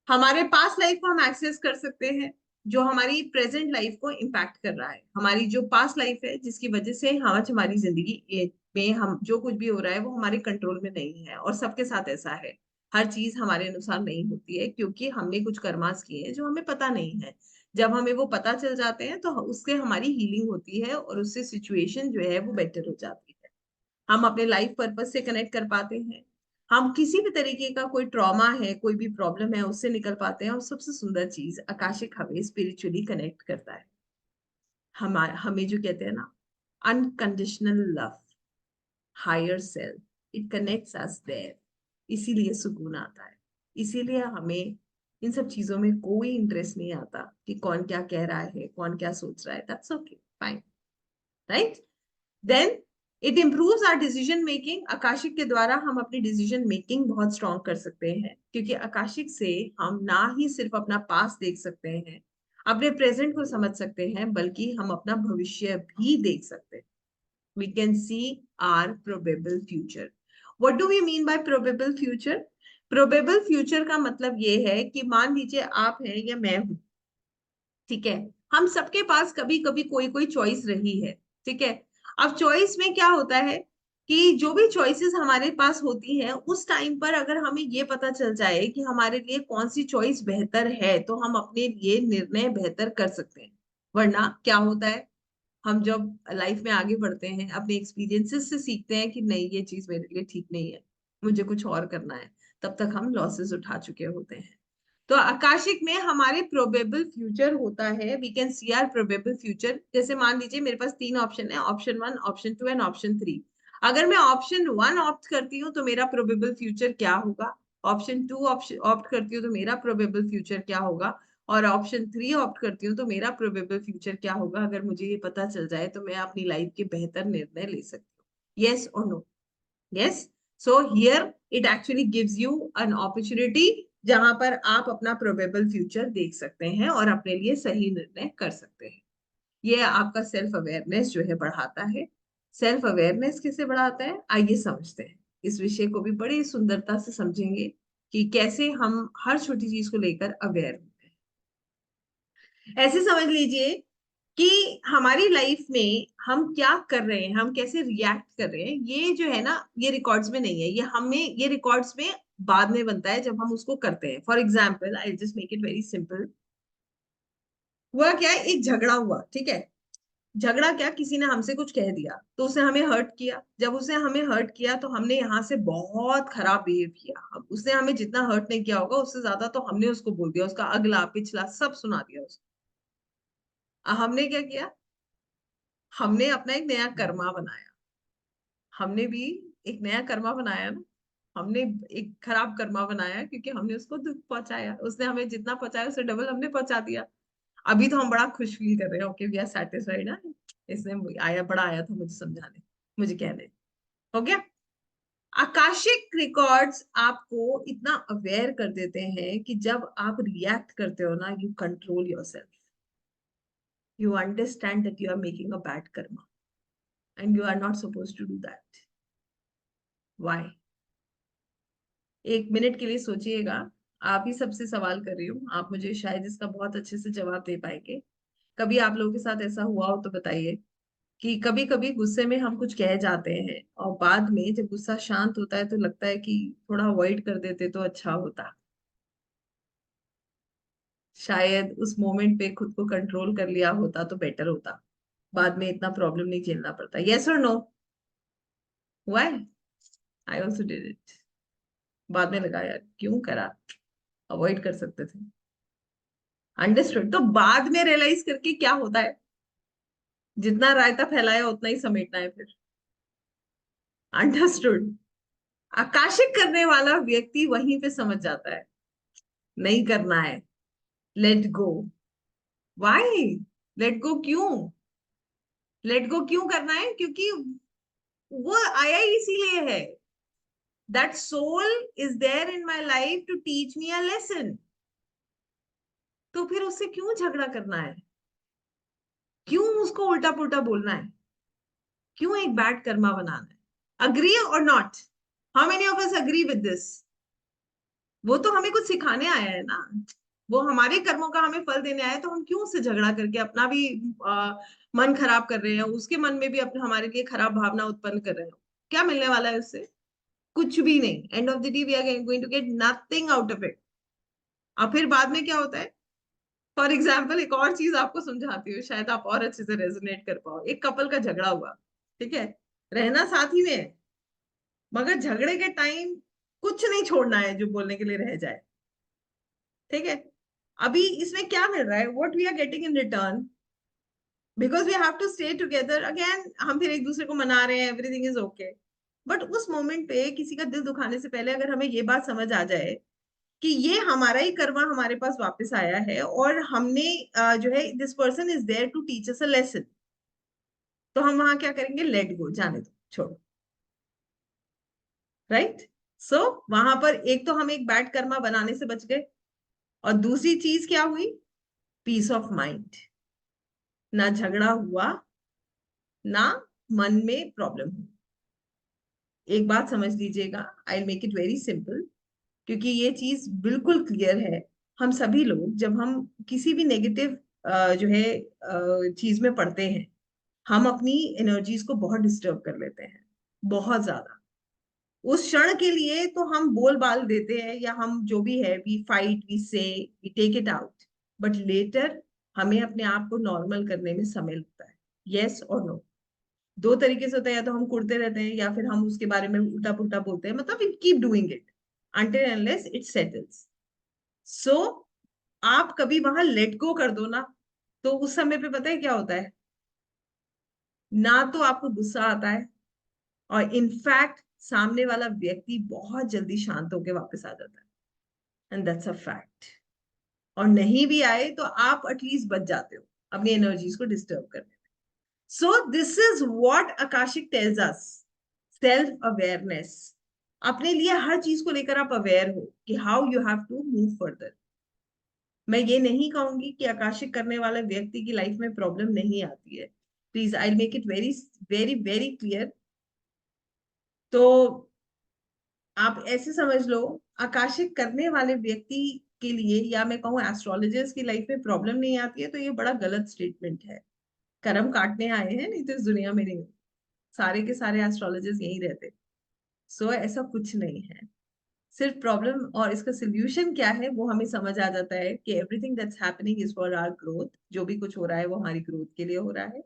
हमारे पास्ट लाइफ को हम एक्सेस कर सकते हैं, जो हमारी प्रेजेंट लाइफ को इम्पैक्ट कर रहा है। हमारी जो पास्ट लाइफ है जिसकी वजह से आज हमारी जिंदगी में हम जो कुछ भी हो रहा है वो हमारे कंट्रोल में नहीं है, और सबके साथ ऐसा है। हर चीज हमारे अनुसार नहीं होती है, क्योंकि हमने कुछ कर्मास किए हैं जो हमें पता नहीं है। जब हमें वो पता चल जाते हैं तो उससे हमारी हीलिंग होती है, और उससे सिचुएशन जो है वो बेटर हो जाती है। हम अपने लाइफ पर्पस से कनेक्ट कर पाते हैं, हम किसी भी तरीके का कोई ट्रॉमा है, कोई भी प्रॉब्लम है, उससे निकल पाते हैं। और सबसे सुंदर चीज, आकाशिक हमें स्पिरिचुअली कनेक्ट करता है। हमें जो कहते हैं ना, unconditional love, higher self, it connects us there. इसीलिए सुकून आता है। इसीलिए हमें इन सब चीजों में कोई इंटरेस्ट नहीं आता कि कौन क्या कह रहा है, कौन क्या सोच रहा है। That's okay, fine, right. Then it improves our decision making. Akashic के द्वारा हम अपनी डिसीजन मेकिंग बहुत स्ट्रांग कर सकते हैं, क्योंकि आकाशिक से हम ना ही सिर्फ अपना पास्ट देख सकते हैं, अपने प्रेजेंट को समझ सकते हैं, बल्कि हम अपना भविष्य भी देख सकते हैं। we can see our probable future. What do we mean by probable future? Probable future का मतलब ये है कि मान लीजिए आप हैं या मैं हूं, ठीक है। हम सबके पास कभी कभी कोई कोई चॉइस रही है, ठीक है। अब चॉइस में क्या होता है कि जो भी चॉइसेस हमारे पास होती हैं, उस टाइम पर अगर हमें ये पता चल जाए कि हमारे लिए कौन सी चॉइस बेहतर है, तो हम अपने लिए निर्णय बेहतर कर सकते हैं। वरना क्या होता है, हम जब लाइफ में आगे बढ़ते हैं, अपने एक्सपीरियंसेस से सीखते हैं कि नहीं, ये चीज मेरे लिए ठीक नहीं है, मुझे कुछ और करना है, तब तक हम लॉसेस उठा चुके होते हैं। तो आकाशिक में हमारे प्रोबेबल फ्यूचर होता है, we can see our probable future. जैसे मान लीजिए मेरे पास 3 ऑप्शन है, ऑप्शन 1, ऑप्शन 2 एंड ऑप्शन 3। अगर मैं ऑप्शन 1 ऑप्ट करती हूँ तो मेरा प्रोबेबल फ्यूचर क्या होगा, ऑप्शन 2 ऑप्ट करती हूँ तो मेरा प्रोबेबल फ्यूचर क्या होगा, और ऑप्शन 3 ऑप्ट करती हूँ तो मेरा प्रोबेबल फ्यूचर क्या होगा। अगर मुझे ये पता चल जाए तो मैं अपनी लाइफ के बेहतर निर्णय ले सकती हूँ। यस और no? Yes. So here it actually gives you an opportunity, जहां पर आप अपना प्रोबेबल फ्यूचर देख सकते हैं और अपने लिए सही निर्णय कर सकते हैं। ये आपका सेल्फ अवेयरनेस जो है बढ़ाता है। सेल्फ अवेयरनेस किसे बढ़ाता है, आइए समझते हैं। इस विषय को भी बड़ी सुंदरता से समझेंगे कि कैसे हम हर छोटी चीज को लेकर अवेयर होते हैं। ऐसे समझ लीजिए कि हमारी लाइफ में हम क्या कर रहे हैं, हम कैसे रिएक्ट कर रहे हैं, ये जो है ना, ये रिकॉर्ड्स में नहीं है। ये रिकॉर्ड्स में बाद में बनता है, जब हम उसको करते हैं। For example, I just make it very simple. हुआ क्या है, एक झगड़ा हुआ, ठीक है। झगड़ा क्या, किसी ने हमसे कुछ कह दिया तो उसने हमें हर्ट किया। जब उसने हमें हर्ट किया तो हमने यहाँ से बहुत खराब बिहेव किया। उसने हमें जितना हर्ट नहीं किया होगा, उससे ज्यादा तो हमने उसको बोल दिया, उसका अगला पिछला सब सुना दिया उसको। हमने क्या किया, हमने अपना एक नया कर्मा बनाया। हमने भी एक नया कर्मा बनाया ना। हमने एक खराब कर्मा बनाया, क्योंकि हमने उसको दुख पहुंचाया। उसने हमें जितना पहुंचाया उससे डबल हमने पहुंचा दिया। अभी तो हम बड़ा खुश फील कर रहे हैं, ओके वी आर सेटिस्फाइड ना। इसने आया था मुझे समझाने, मुझे कहने। हो गया। आकाशिक रिकॉर्ड्स आपको इतना अवेयर कर देते हैं कि जब आप रिएक्ट करते हो ना, you control yourself, you understand that you are making a bad karma and you are not suppose to do that. Why? 1 minute के लिए सोचिएगा। आप ही सबसे सवाल कर रही हूँ, आप मुझे शायद इसका बहुत अच्छे से जवाब दे पाएंगे। कभी आप लोगों के साथ ऐसा हुआ हो तो बताइए कि कभी कभी गुस्से में हम कुछ कह जाते हैं, और बाद में जब गुस्सा शांत होता है तो लगता है कि थोड़ा अवॉइड कर देते तो अच्छा होता। शायद उस मोमेंट पे खुद को कंट्रोल कर लिया होता तो बेटर होता, बाद में इतना प्रॉब्लम नहीं झेलना पड़ता। यस और no? Why? I also did it. बाद में लगा यार क्यों करा, अवॉइड कर सकते थे। अंडरस्टूड? तो बाद में रियलाइज करके क्या होता है, जितना रायता फैलाया उतना ही समेटना है फिर। अंडरस्टूड? आकाशित करने वाला व्यक्ति वहीं पे समझ जाता है, नहीं करना है, let go. Why? Let go क्यों? लेट गो क्यों करना है? क्योंकि वो आया ही इसीलिए है। That soul is there in my life to teach me a lesson. तो फिर उससे क्यों झगड़ा करना है, क्यों उसको उल्टा पुल्टा बोलना है, क्यों एक बैड कर्मा बनाना है? अग्री और not? How many of us agree with this? वो तो हमें कुछ सिखाने आया है ना, वो हमारे कर्मों का हमें फल देने आया है, तो हम क्यों उससे झगड़ा करके अपना भी मन खराब कर रहे हैं, उसके मन में भी अपने हमारे लिए खराब भावना उत्पन्न कर रहे हो? क्या मिलने वाला है उससे? कुछ भी नहीं। End of the day we are going to get nothing out of it. और फिर बाद में क्या होता है? फॉर एग्जाम्पल, एक और चीज आपको समझाती हूँ, शायद आप और अच्छे से रेजोनेट कर पाओ। एक कपल का झगड़ा हुआ, ठीक है, रहना साथ ही में है, मगर झगड़े के टाइम कुछ नहीं छोड़ना है जो बोलने के लिए रह जाए। ठीक है। अभी इसमें क्या मिल रहा है, what we are getting in return, because we have to stay together again, हम फिर एक दूसरे को मना रहे हैं, एवरीथिंग इज ओके। बट उस मोमेंट पे किसी का दिल दुखाने से पहले अगर हमें ये बात समझ आ जाए कि ये हमारा ही कर्मा हमारे पास वापस आया है, और हमने जो है, this person is there to teach us a lesson, तो हम वहां क्या करेंगे, लेट गो, जाने दो, छोड़ो। राइट। सो वहां पर एक तो हम एक बैड कर्मा बनाने से बच गए, और दूसरी चीज क्या हुई, पीस ऑफ माइंड। ना झगड़ा हुआ, ना मन में प्रॉब्लम हुई। एक बात समझ लीजिएगा, आई मेक इट वेरी सिंपल, क्योंकि ये चीज बिल्कुल क्लियर है। हम सभी लोग जब हम किसी भी नेगेटिव जो है चीज में पढ़ते हैं, हम अपनी एनर्जीज को बहुत डिस्टर्ब कर लेते हैं, बहुत ज्यादा। उस क्षण के लिए तो हम बोल बाल देते हैं, या हम जो भी है, we fight, we say, we take it out, but later हमें अपने आप को नॉर्मल करने में समय लगता है। यस और नो, दो तरीके से होता है, या तो हम कुड़ते रहते हैं, या फिर हम उसके बारे में उल्टा पुल्टा बोलते हैं, मतलब we keep doing it until unless it settles. So आप कभी वहां लेट गो कर दो ना, तो उस समय पे पता है क्या होता है, ना तो आपको गुस्सा आता है, और इनफैक्ट सामने वाला व्यक्ति बहुत जल्दी शांत होकर वापस आ जाता है, एंड दैट्स अ फैक्ट। और नहीं भी आए तो आप एटलीस्ट बच जाते हो अपनी एनर्जीज को डिस्टर्ब करने। सो this is what Akashic tells us, self awareness. अपने लिए हर चीज को लेकर आप अवेयर हो कि how you have to move further. मैं ये नहीं कहूंगी कि आकाशिक करने वाले व्यक्ति की लाइफ में प्रॉब्लम नहीं आती है, please I make it very very very clear. तो आप ऐसे समझ लो, आकाशिक करने वाले व्यक्ति के लिए, या मैं कहूँ एस्ट्रोलॉजर्स की लाइफ में प्रॉब्लम नहीं आती है, तो ये बड़ा गलत स्टेटमेंट है। कर्म काटने आए हैं, नहीं तो इस दुनिया में नहीं, सारे के सारे एस्ट्रोलॉजर्स यही रहते। सो ऐसा कुछ नहीं है। सिर्फ प्रॉब्लम और इसका सोल्यूशन क्या है वो हमें समझ आ जाता है कि everything that's happening is for our growth. जो भी कुछ हो रहा है वो हमारी ग्रोथ के लिए हो रहा है,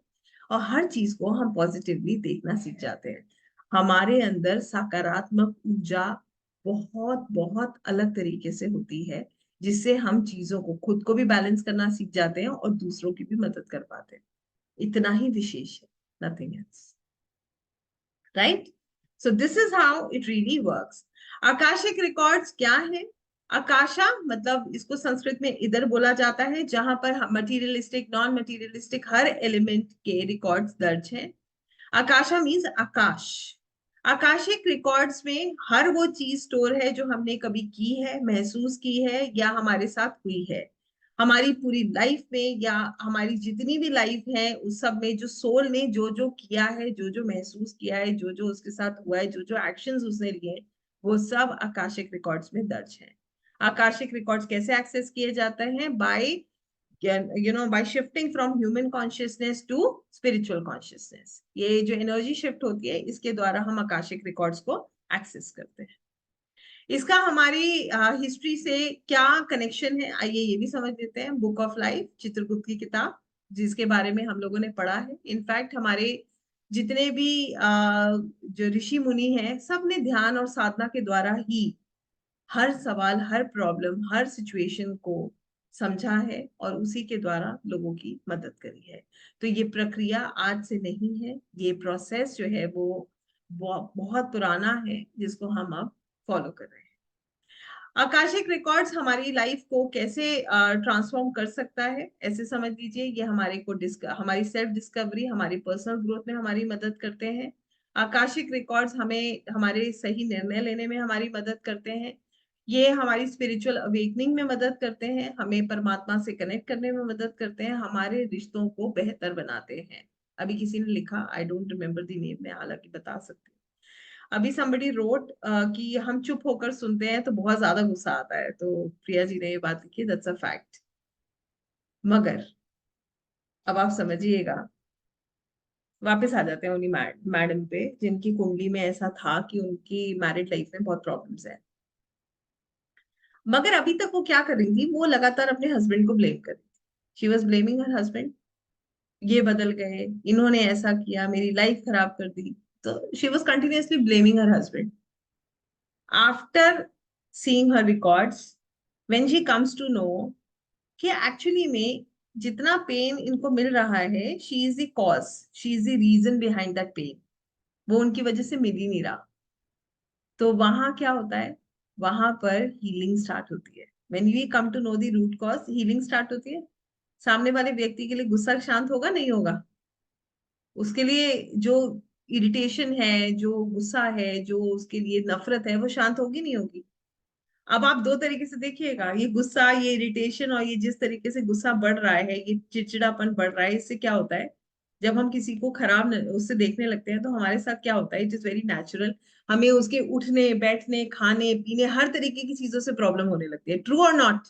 और हर चीज को हम पॉजिटिवली देखना सीख जाते हैं। हमारे अंदर सकारात्मक ऊर्जा बहुत बहुत अलग तरीके से होती है, जिससे हम चीजों को, खुद को भी बैलेंस करना सीख जाते हैं और दूसरों की भी मदद कर पाते हैं। इतना ही विशेष है, nothing else. Right. So this is how it really works. Akashic records क्या है? आकाशा मतलब इसको संस्कृत में इधर बोला जाता है, जहां पर मटीरियलिस्टिक, नॉन मटीरियलिस्टिक हर एलिमेंट के रिकॉर्ड्स दर्ज हैं। आकाशा मीन्स आकाश। आकाशिक रिकॉर्ड्स में हर वो चीज स्टोर है जो हमने कभी की है, महसूस की है, या हमारे साथ हुई है। हमारी पूरी लाइफ में, या हमारी जितनी भी लाइफ है उस सब में, जो सोल ने जो जो किया है, जो जो महसूस किया है, जो जो उसके साथ हुआ है, जो जो एक्शंस उसने लिए, वो सब आकाशिक रिकॉर्ड्स में दर्ज है। आकाशिक रिकॉर्ड्स कैसे एक्सेस किए जाते हैं? By by shifting from human consciousness to spiritual consciousness। ये जो एनर्जी शिफ्ट होती है, इसके द्वारा हम आकाशिक रिकॉर्ड्स को एक्सेस करते हैं। इसका हमारी हिस्ट्री से क्या कनेक्शन है, आइए ये भी समझ लेते हैं। बुक ऑफ लाइफ, चित्रगुप्त की किताब, जिसके बारे में हम लोगों ने पढ़ा है। इनफैक्ट हमारे जितने भी जो ऋषि मुनि हैं, सब ने ध्यान और साधना के द्वारा ही हर सवाल, हर प्रॉब्लम, हर सिचुएशन को समझा है, और उसी के द्वारा लोगों की मदद करी है। तो ये प्रक्रिया आज से नहीं है, ये प्रोसेस जो है वो बहुत पुराना है, जिसको हम अब फॉलो कर रहे हैं। आकाशिक रिकॉर्ड्स हमारी लाइफ को कैसे ट्रांसफॉर्म कर सकता है, ऐसे समझ लीजिए, ये हमारे को हमारी सेल्फ डिस्कवरी, हमारी पर्सनल ग्रोथ में हमारी मदद करते हैं। आकाशिक रिकॉर्ड्स हमें हमारे सही निर्णय लेने में हमारी मदद करते हैं। ये हमारी स्पिरिचुअल अवेकनिंग में मदद करते हैं, हमें परमात्मा से कनेक्ट करने में मदद करते हैं, हमारे रिश्तों को बेहतर बनाते हैं। अभी किसी ने लिखा, I don't remember the name, मैं हालांकि बता सकती हूँ। अभी somebody wrote कि हम चुप होकर सुनते हैं तो बहुत ज्यादा गुस्सा आता है, तो प्रिया जी ने ये बात लिखी, दैट्स अ फैक्ट। मगर अब आप समझिएगा, वापस आ जाते हैं उन्हीं मैडम पे, जिनकी कुंडली में ऐसा था कि उनकी मैरिड लाइफ में बहुत प्रॉब्लम्स है। मगर अभी तक वो क्या कर रही थी, वो लगातार अपने हस्बैंड को ब्लेम कर रही थी। She was blaming her husband, ये बदल गए, इन्होंने ऐसा किया, मेरी लाइफ खराब कर दी। So she was continuously blaming her husband. After seeing her records, when she comes to know कि एक्चुअली में जितना पेन इनको मिल रहा है, she is the cause, she is the reason behind that pain, वो उनकी वजह से मिल ही नहीं रहा। तो वहां क्या होता है, वहां पर हीलिंग स्टार्ट होती है। When we come to know the root cause, healing start होती है। सामने वाले व्यक्ति के लिए गुस्सा शांत होगा, नहीं होगा? उसके लिए जो इरिटेशन है, जो गुस्सा है, जो उसके लिए नफरत है, वो शांत होगी, नहीं होगी? अब आप दो तरीके से देखिएगा, ये गुस्सा, ये इरिटेशन, और ये जिस तरीके से गुस्सा बढ़ रहा है, ये चिड़चिड़ापन बढ़ रहा है, इससे क्या होता है, जब हम किसी को खराब उससे देखने लगते हैं तो हमारे साथ क्या होता है, इट इज वेरी नेचुरल, हमें उसके उठने बैठने खाने पीने हर तरीके की चीजों से प्रॉब्लम होने लगती है। ट्रू और नॉट?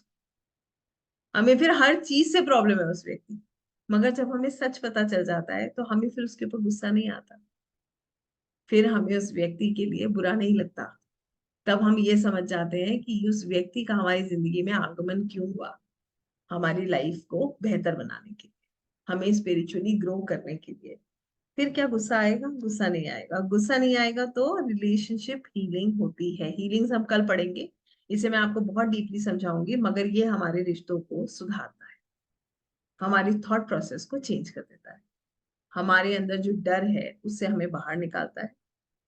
हमें फिर हर चीज से प्रॉब्लम है उस व्यक्ति। मगर जब हमें सच पता चल जाता है तो हमें फिर उसके ऊपर गुस्सा नहीं आता, फिर हमें उस व्यक्ति के लिए बुरा नहीं लगता। तब हम ये समझ जाते हैं कि उस व्यक्ति का हमारी जिंदगी में आगमन क्यों हुआ, हमारी लाइफ को बेहतर बनाने के लिए, हमें स्पिरिचुअली ग्रो करने के लिए। फिर क्या गुस्सा आएगा? गुस्सा नहीं आएगा। गुस्सा नहीं आएगा तो रिलेशनशिप हीलिंग होती है। हीलिंग हम कल पढ़ेंगे, इसे मैं आपको बहुत डीपली समझाऊंगी, मगर ये हमारे रिश्तों को सुधारता है, हमारी थॉट प्रोसेस को चेंज कर देता है, हमारे अंदर जो डर है उससे हमें बाहर निकालता है,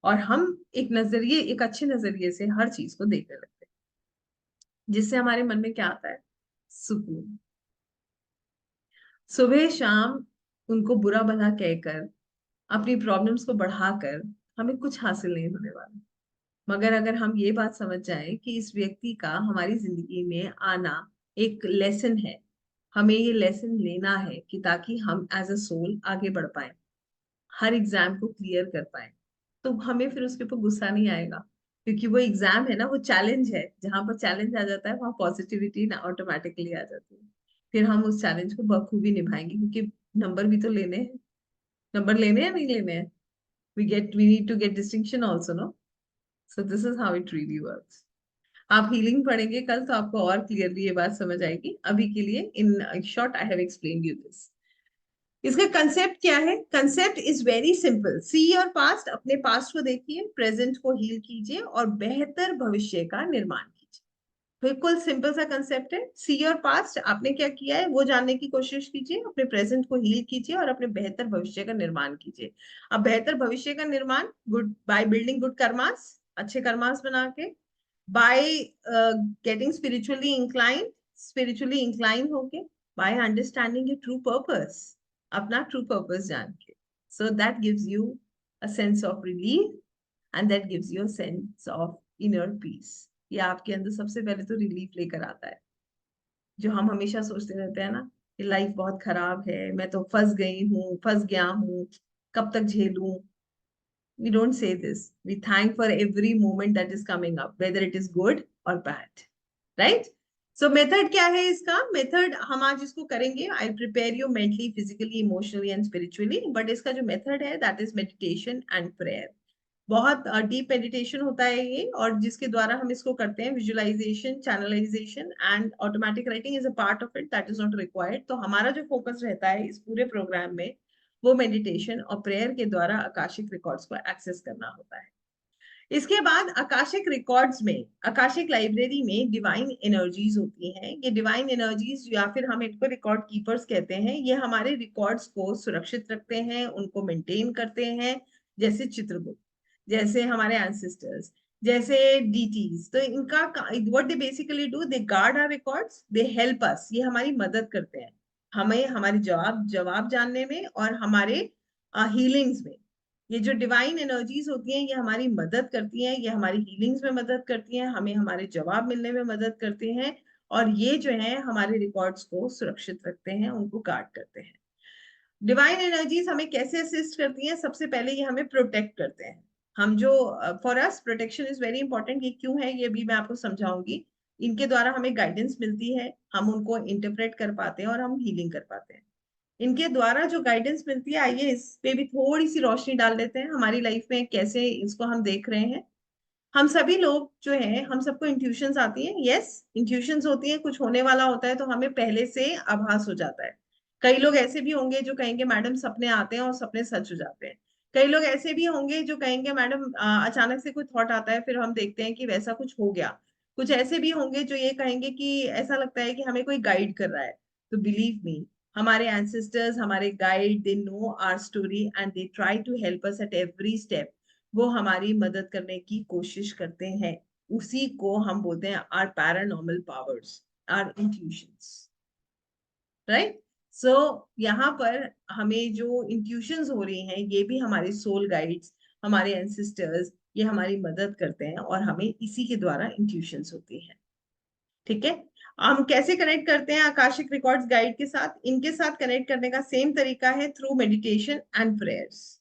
और हम एक अच्छे नजरिए से हर चीज को देखने लगते हैं, जिससे हमारे मन में क्या आता है? सुकून। सुबह शाम उनको बुरा भला कहकर, अपनी प्रॉब्लम्स को बढ़ाकर हमें कुछ हासिल नहीं होने वाला। मगर अगर हम ये बात समझ जाएं कि इस व्यक्ति का हमारी जिंदगी में आना एक लेसन है, हमें ये लेसन लेना है कि ताकि हम एज अ सोल आगे बढ़ पाए, हर एग्जाम को क्लियर कर पाए, तो हमें फिर उसके ऊपर गुस्सा नहीं आएगा। क्योंकि वो एग्जाम है ना, वो चैलेंज है, जहां पर चैलेंज आ जाता है वहां पॉजिटिविटी ना ऑटोमेटिकली आ जाती है। फिर हम उस चैलेंज को बखूबी निभाएंगे, क्योंकि नंबर भी तो लेने हैं। नंबर लेने हैं, नहीं लेने हैं? We need to get distinction also, no? So this is how it really works. आप हीलिंग पढ़ेंगे कल तो आपको और क्लियरली ये बात समझ आएगी। अभी के लिए in short I have explained you this. इसका कंसेप्ट क्या है? Concept is very simple. See your past, अपने पास्ट को देखिए, प्रेजेंट को हील कीजिए और बेहतर भविष्य का निर्माण कीजिए। बिल्कुल सिंपल सा कंसेप्ट है। सी योर पास्ट, आपने क्या किया है वो जानने की कोशिश कीजिए, अपने प्रेजेंट को हील कीजिए और अपने बेहतर भविष्य का निर्माण कीजिए। अब बेहतर भविष्य का निर्माण good by building good karmas, अच्छे कर्मास बना के, बाय गेटिंग स्पिरिचुअली इंक्लाइन होके, by understanding your true purpose, अपना ट्रू पर्पस जान के। सो that gives you a sense of relief, and that gives you a sense of inner peace. ये आपके अंदर सबसे पहले तो रिलीफ लेकर आता है। जो हम हमेशा सोचते रहते हैं ना कि लाइफ बहुत खराब है, मैं तो फंस गई हूँ, फंस गया हूँ, कब तक झेलूं? We don't say this. We thank for every moment that is coming up, whether it is good or bad. Right? So method क्या है इसका? Method हम आज इसको करेंगे. I'll prepare you mentally, physically, emotionally and spiritually. But इसका जो method है that is meditation and prayer. बहुत डीप मेडिटेशन होता है ये, और जिसके द्वारा हम इसको करते हैं, visualisation, channelisation and automatic writing is a part of it, that is not required. तो हमारा जो फोकस रहता है इस पूरे प्रोग्राम में, वो मेडिटेशन और प्रेयर के द्वारा आकाशिक रिकॉर्ड्स को एक्सेस करना होता है। इसके बाद आकाशिक रिकॉर्ड्स में, आकाशिक लाइब्रेरी में डिवाइन एनर्जीज होती हैं। ये डिवाइन एनर्जीज, या फिर हम इनको रिकॉर्ड कीपर्स कहते हैं, ये हमारे रिकॉर्ड्स को सुरक्षित रखते हैं, उनको मेंटेन करते हैं, जैसे चित्रगुप्त, जैसे हमारे एंसेस्टर्स, जैसे डीटीज। तो इनका what they basically do, they guard our records, they help us, ये हमारी मदद करते हैं, हमें हमारे जवाब जवाब जानने में और हमारे हीलिंग्स में। ये जो डिवाइन एनर्जीज होती हैं ये हमारी मदद करती हैं, ये हमारी हीलिंग्स में मदद करती हैं, हमें हमारे जवाब मिलने में मदद करते हैं, और ये जो है हमारे रिकॉर्ड्स को सुरक्षित रखते हैं, उनको गार्ड करते हैं। डिवाइन एनर्जीज हमें कैसे असिस्ट करती हैं? सबसे पहले ये हमें प्रोटेक्ट करते हैं। हम जो, for us protection is very important. ये क्यों है ये भी मैं आपको समझाऊंगी। इनके द्वारा हमें गाइडेंस मिलती है, हम उनको इंटरप्रेट कर पाते हैं और हम हीलिंग कर पाते हैं। इनके द्वारा जो गाइडेंस मिलती है, आइए इस पे भी थोड़ी सी रोशनी डाल देते हैं, हमारी लाइफ में कैसे इसको हम देख रहे हैं। हम सभी लोग जो हैं, हम सबको इंट्यूशंस आती हैं। यस, इंट्यूशंस होती हैं, कुछ होने वाला होता है तो हमें पहले से आभास हो जाता है। कई लोग ऐसे भी होंगे जो कहेंगे मैडम सपने आते हैं और सपने सच हो जाते हैं। कई लोग ऐसे भी होंगे जो कहेंगे मैडम अचानक से कोई थॉट आता है, फिर हम देखते हैं कि वैसा कुछ हो गया। कुछ ऐसे भी होंगे जो ये कहेंगे कि ऐसा लगता है कि हमें कोई गाइड कर रहा है। तो बिलीव मी, हमारे एंसेस्टर्स, हमारे guide, they know our story and they try to help us at every step. वो हमारी मदद करने की कोशिश करते हैं। उसी को हम बोलते हैं or paranormal powers, or intuitions, right. So यहाँ पर हमें जो इंट्यूशंस हो रही हैं, ये भी हमारे सोल गाइड्स, हमारे एंसेस्टर्स, ये हमारी मदद करते हैं और हमें इसी के द्वारा इंट्यूशंस होती हैं। ठीक है। हम कैसे कनेक्ट करते हैं आकाशिक रिकॉर्ड्स गाइड के साथ? इनके साथ कनेक्ट करने का सेम तरीका है, through meditation and prayers,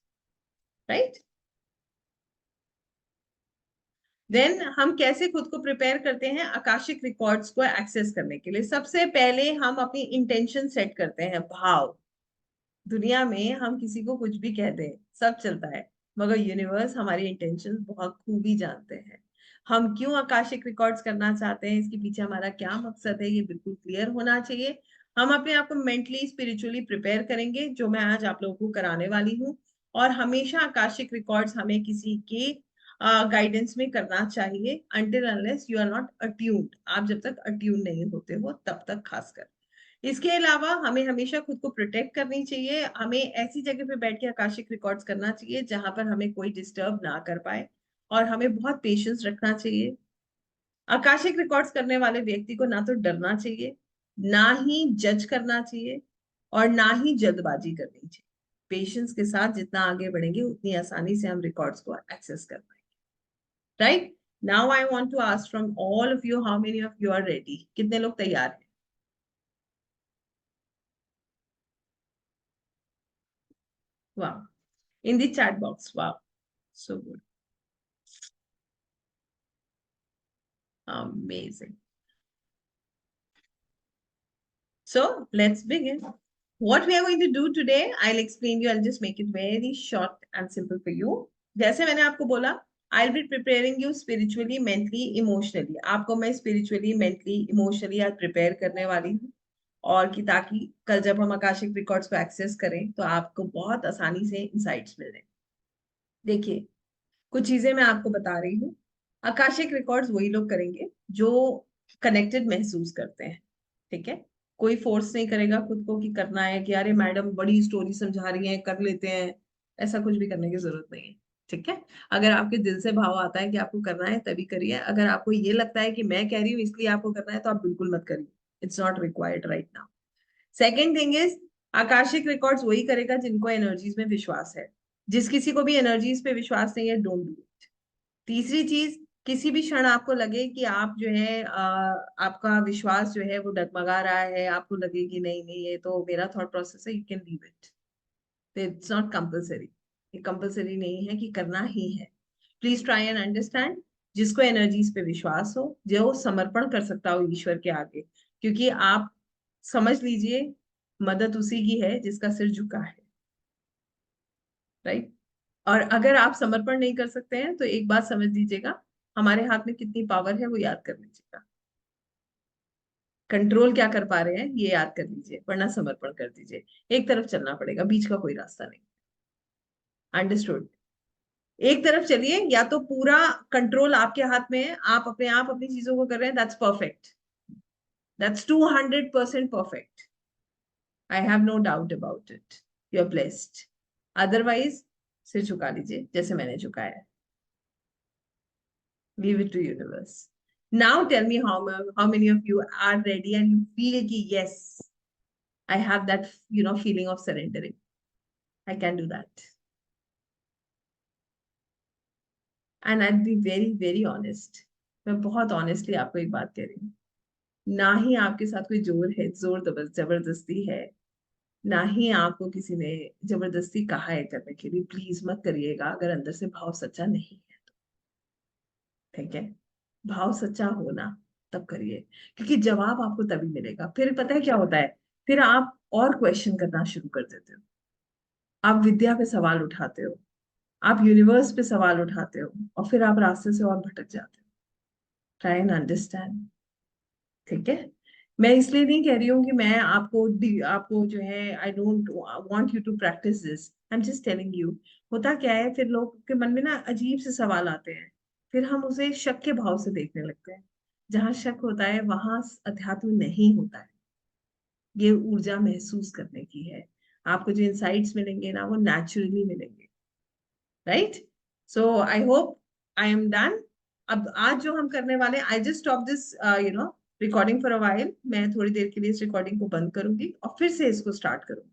right. Then हम कैसे खुद को प्रिपेयर करते हैं आकाशिक रिकॉर्ड्स को एक्सेस करने के लिए? सबसे पहले हम अपनी इंटेंशन सेट करते हैं, भाव। दुनिया में हम किसी को कुछ भी कह दें, सब चलता है, मगर यूनिवर्स हमारी इंटेंशन बहुत खूबी जानते हैं। हम क्यों आकाशिक रिकॉर्ड्स करना चाहते हैं, इसके पीछे हमारा क्या मकसद है, ये बिल्कुल क्लियर होना चाहिए। हम अपने आप को मेंटली स्पिरिचुअली प्रिपेयर करेंगे, जो मैं आज आप लोगों को कराने वाली हूँ। और हमेशा आकाशिक रिकॉर्ड्स हमें किसी के गाइडेंस में करना चाहिए, until unless you are not attuned. आप जब तक अट्यून नहीं होते हो तब तक खासकर। इसके अलावा हमें हमेशा खुद को प्रोटेक्ट करनी चाहिए। हमें ऐसी जगह पे बैठ के आकाशिक रिकॉर्ड्स करना चाहिए जहां पर हमें कोई डिस्टर्ब ना कर पाए, और हमें बहुत पेशेंस रखना चाहिए। आकाशिक रिकॉर्ड्स करने वाले व्यक्ति को ना तो डरना चाहिए, ना ही जज करना चाहिए, और ना ही जल्दबाजी करनी चाहिए। पेशेंस के साथ जितना आगे बढ़ेंगे उतनी आसानी से हम रिकॉर्ड्स को एक्सेस कर पाएंगे, right. Now I want to ask from all of you, how many of you are ready? कितने लोग तैयार हैं? वाह, in the chat box. Wow, so good, amazing. So let's begin. What we are going to do today, I'll explain you. I'll just make it very short and simple for you. जैसे मैंने आपको बोला, I'll be preparing you spiritually, mentally, emotionally. आपको मैं spiritually, mentally, emotionally आज prepare करने वाली हूँ, और कि ताकि कल जब हम आकाशिक रिकॉर्ड्स को एक्सेस करें तो आपको बहुत आसानी से इंसाइट्स मिल जाए। देखिए, कुछ चीजें मैं आपको बता रही हूँ। आकाशिक रिकॉर्ड्स वही लोग करेंगे जो कनेक्टेड महसूस करते हैं, ठीक है। कोई फोर्स नहीं करेगा खुद को कि करना है, कि अरे मैडम बड़ी स्टोरी समझा रही हैं कर लेते हैं। ऐसा कुछ भी करने की जरूरत नहीं है, ठीक है। अगर आपके दिल से भाव आता है कि आपको करना है तभी करिए। अगर आपको ये लगता है कि मैं कह रही हूँ इसलिए आपको करना है, तो आप बिल्कुल मत करिए। It's not required right now. Second thing is, Akashic records वही करेगा जिनको एनर्जीज में विश्वास है। जिस किसी को भी एनर्जीज पे विश्वास नहीं है, डोंट डू इट। तीसरी चीज, किसी भी क्षण आपको लगे कि आप जो है आपका विश्वास जो है वो डगमगा रहा है, आपको लगे कि नहीं नहीं ये तो मेरा थॉट प्रोसेस है, you can leave it. It's not compulsory. ये कंपल्सरी नहीं है कि करना ही है। Please try and understand. जिसको एनर्जीज पे विश्वास हो, जो समर्पण कर सकता हो ईश्वर के आगे, क्योंकि आप समझ लीजिए, मदद उसी की है जिसका सिर झुका है, राइट। और अगर आप समर्पण नहीं कर सकते हैं तो एक बात समझ लीजिएगा, हमारे हाथ में कितनी पावर है वो याद कर लीजिएगा। कंट्रोल क्या कर पा रहे हैं ये याद कर लीजिए, वरना समर्पण कर दीजिए। एक तरफ चलना पड़ेगा, बीच का कोई रास्ता नहीं। अंडरस्टूड? एक तरफ चलिए, या तो पूरा कंट्रोल आपके हाथ में है, आप अपने आप अपनी चीजों को कर रहे हैं, that's perfect, that's 200% perfect. I have no doubt about it, you are blessed. Otherwise सिर झुका लीजिए जैसे मैंने झुकाया है। Leave it to universe. Now tell me how many of you are ready and you feel ki yes, I have that feeling of surrendering. I can do that. And I'll be very very honest. मैं बहुत honestly आपको एक बात कह रही हूँ। ना ही आपके साथ कोई जोर है, जोर जबरदस्ती है, ना ही आपको किसी ने जबरदस्ती कहा है करने के लिए। प्लीज मत करिएगा अगर अंदर से भाव सच्चा नहीं है, ठीक है। भाव सच्चा होना तब करिए, क्योंकि जवाब आपको तभी मिलेगा। फिर पता है क्या होता है, फिर आप और क्वेश्चन करना शुरू कर देते हो। आप विद्या पे सवाल उठाते हो, आप यूनिवर्स पे सवाल उठाते हो, और फिर आप रास्ते से और भटक जाते हो। ट्राई एंड अंडरस्टैंड, ठीक है। मैं इसलिए नहीं कह रही हूँ कि मैं आपको आपको जो है, I don't want you to practice this. I am just telling you. होता क्या है, फिर लोग के मन में ना अजीब से सवाल आते हैं, फिर हम उसे शक के भाव से देखने लगते हैं। जहां शक होता है वहां अध्यात्म नहीं होता है। ये ऊर्जा महसूस करने की है। आपको जो इंसाइट्स मिलेंगे ना वो नेचुरली मिलेंगे। Right. So I hope I am done. अब आज जो हम करने वाले, I just stop this recording for a while. मैं थोड़ी देर के लिए इस रिकॉर्डिंग को बंद करूंगी और फिर से इसको स्टार्ट करूंगी।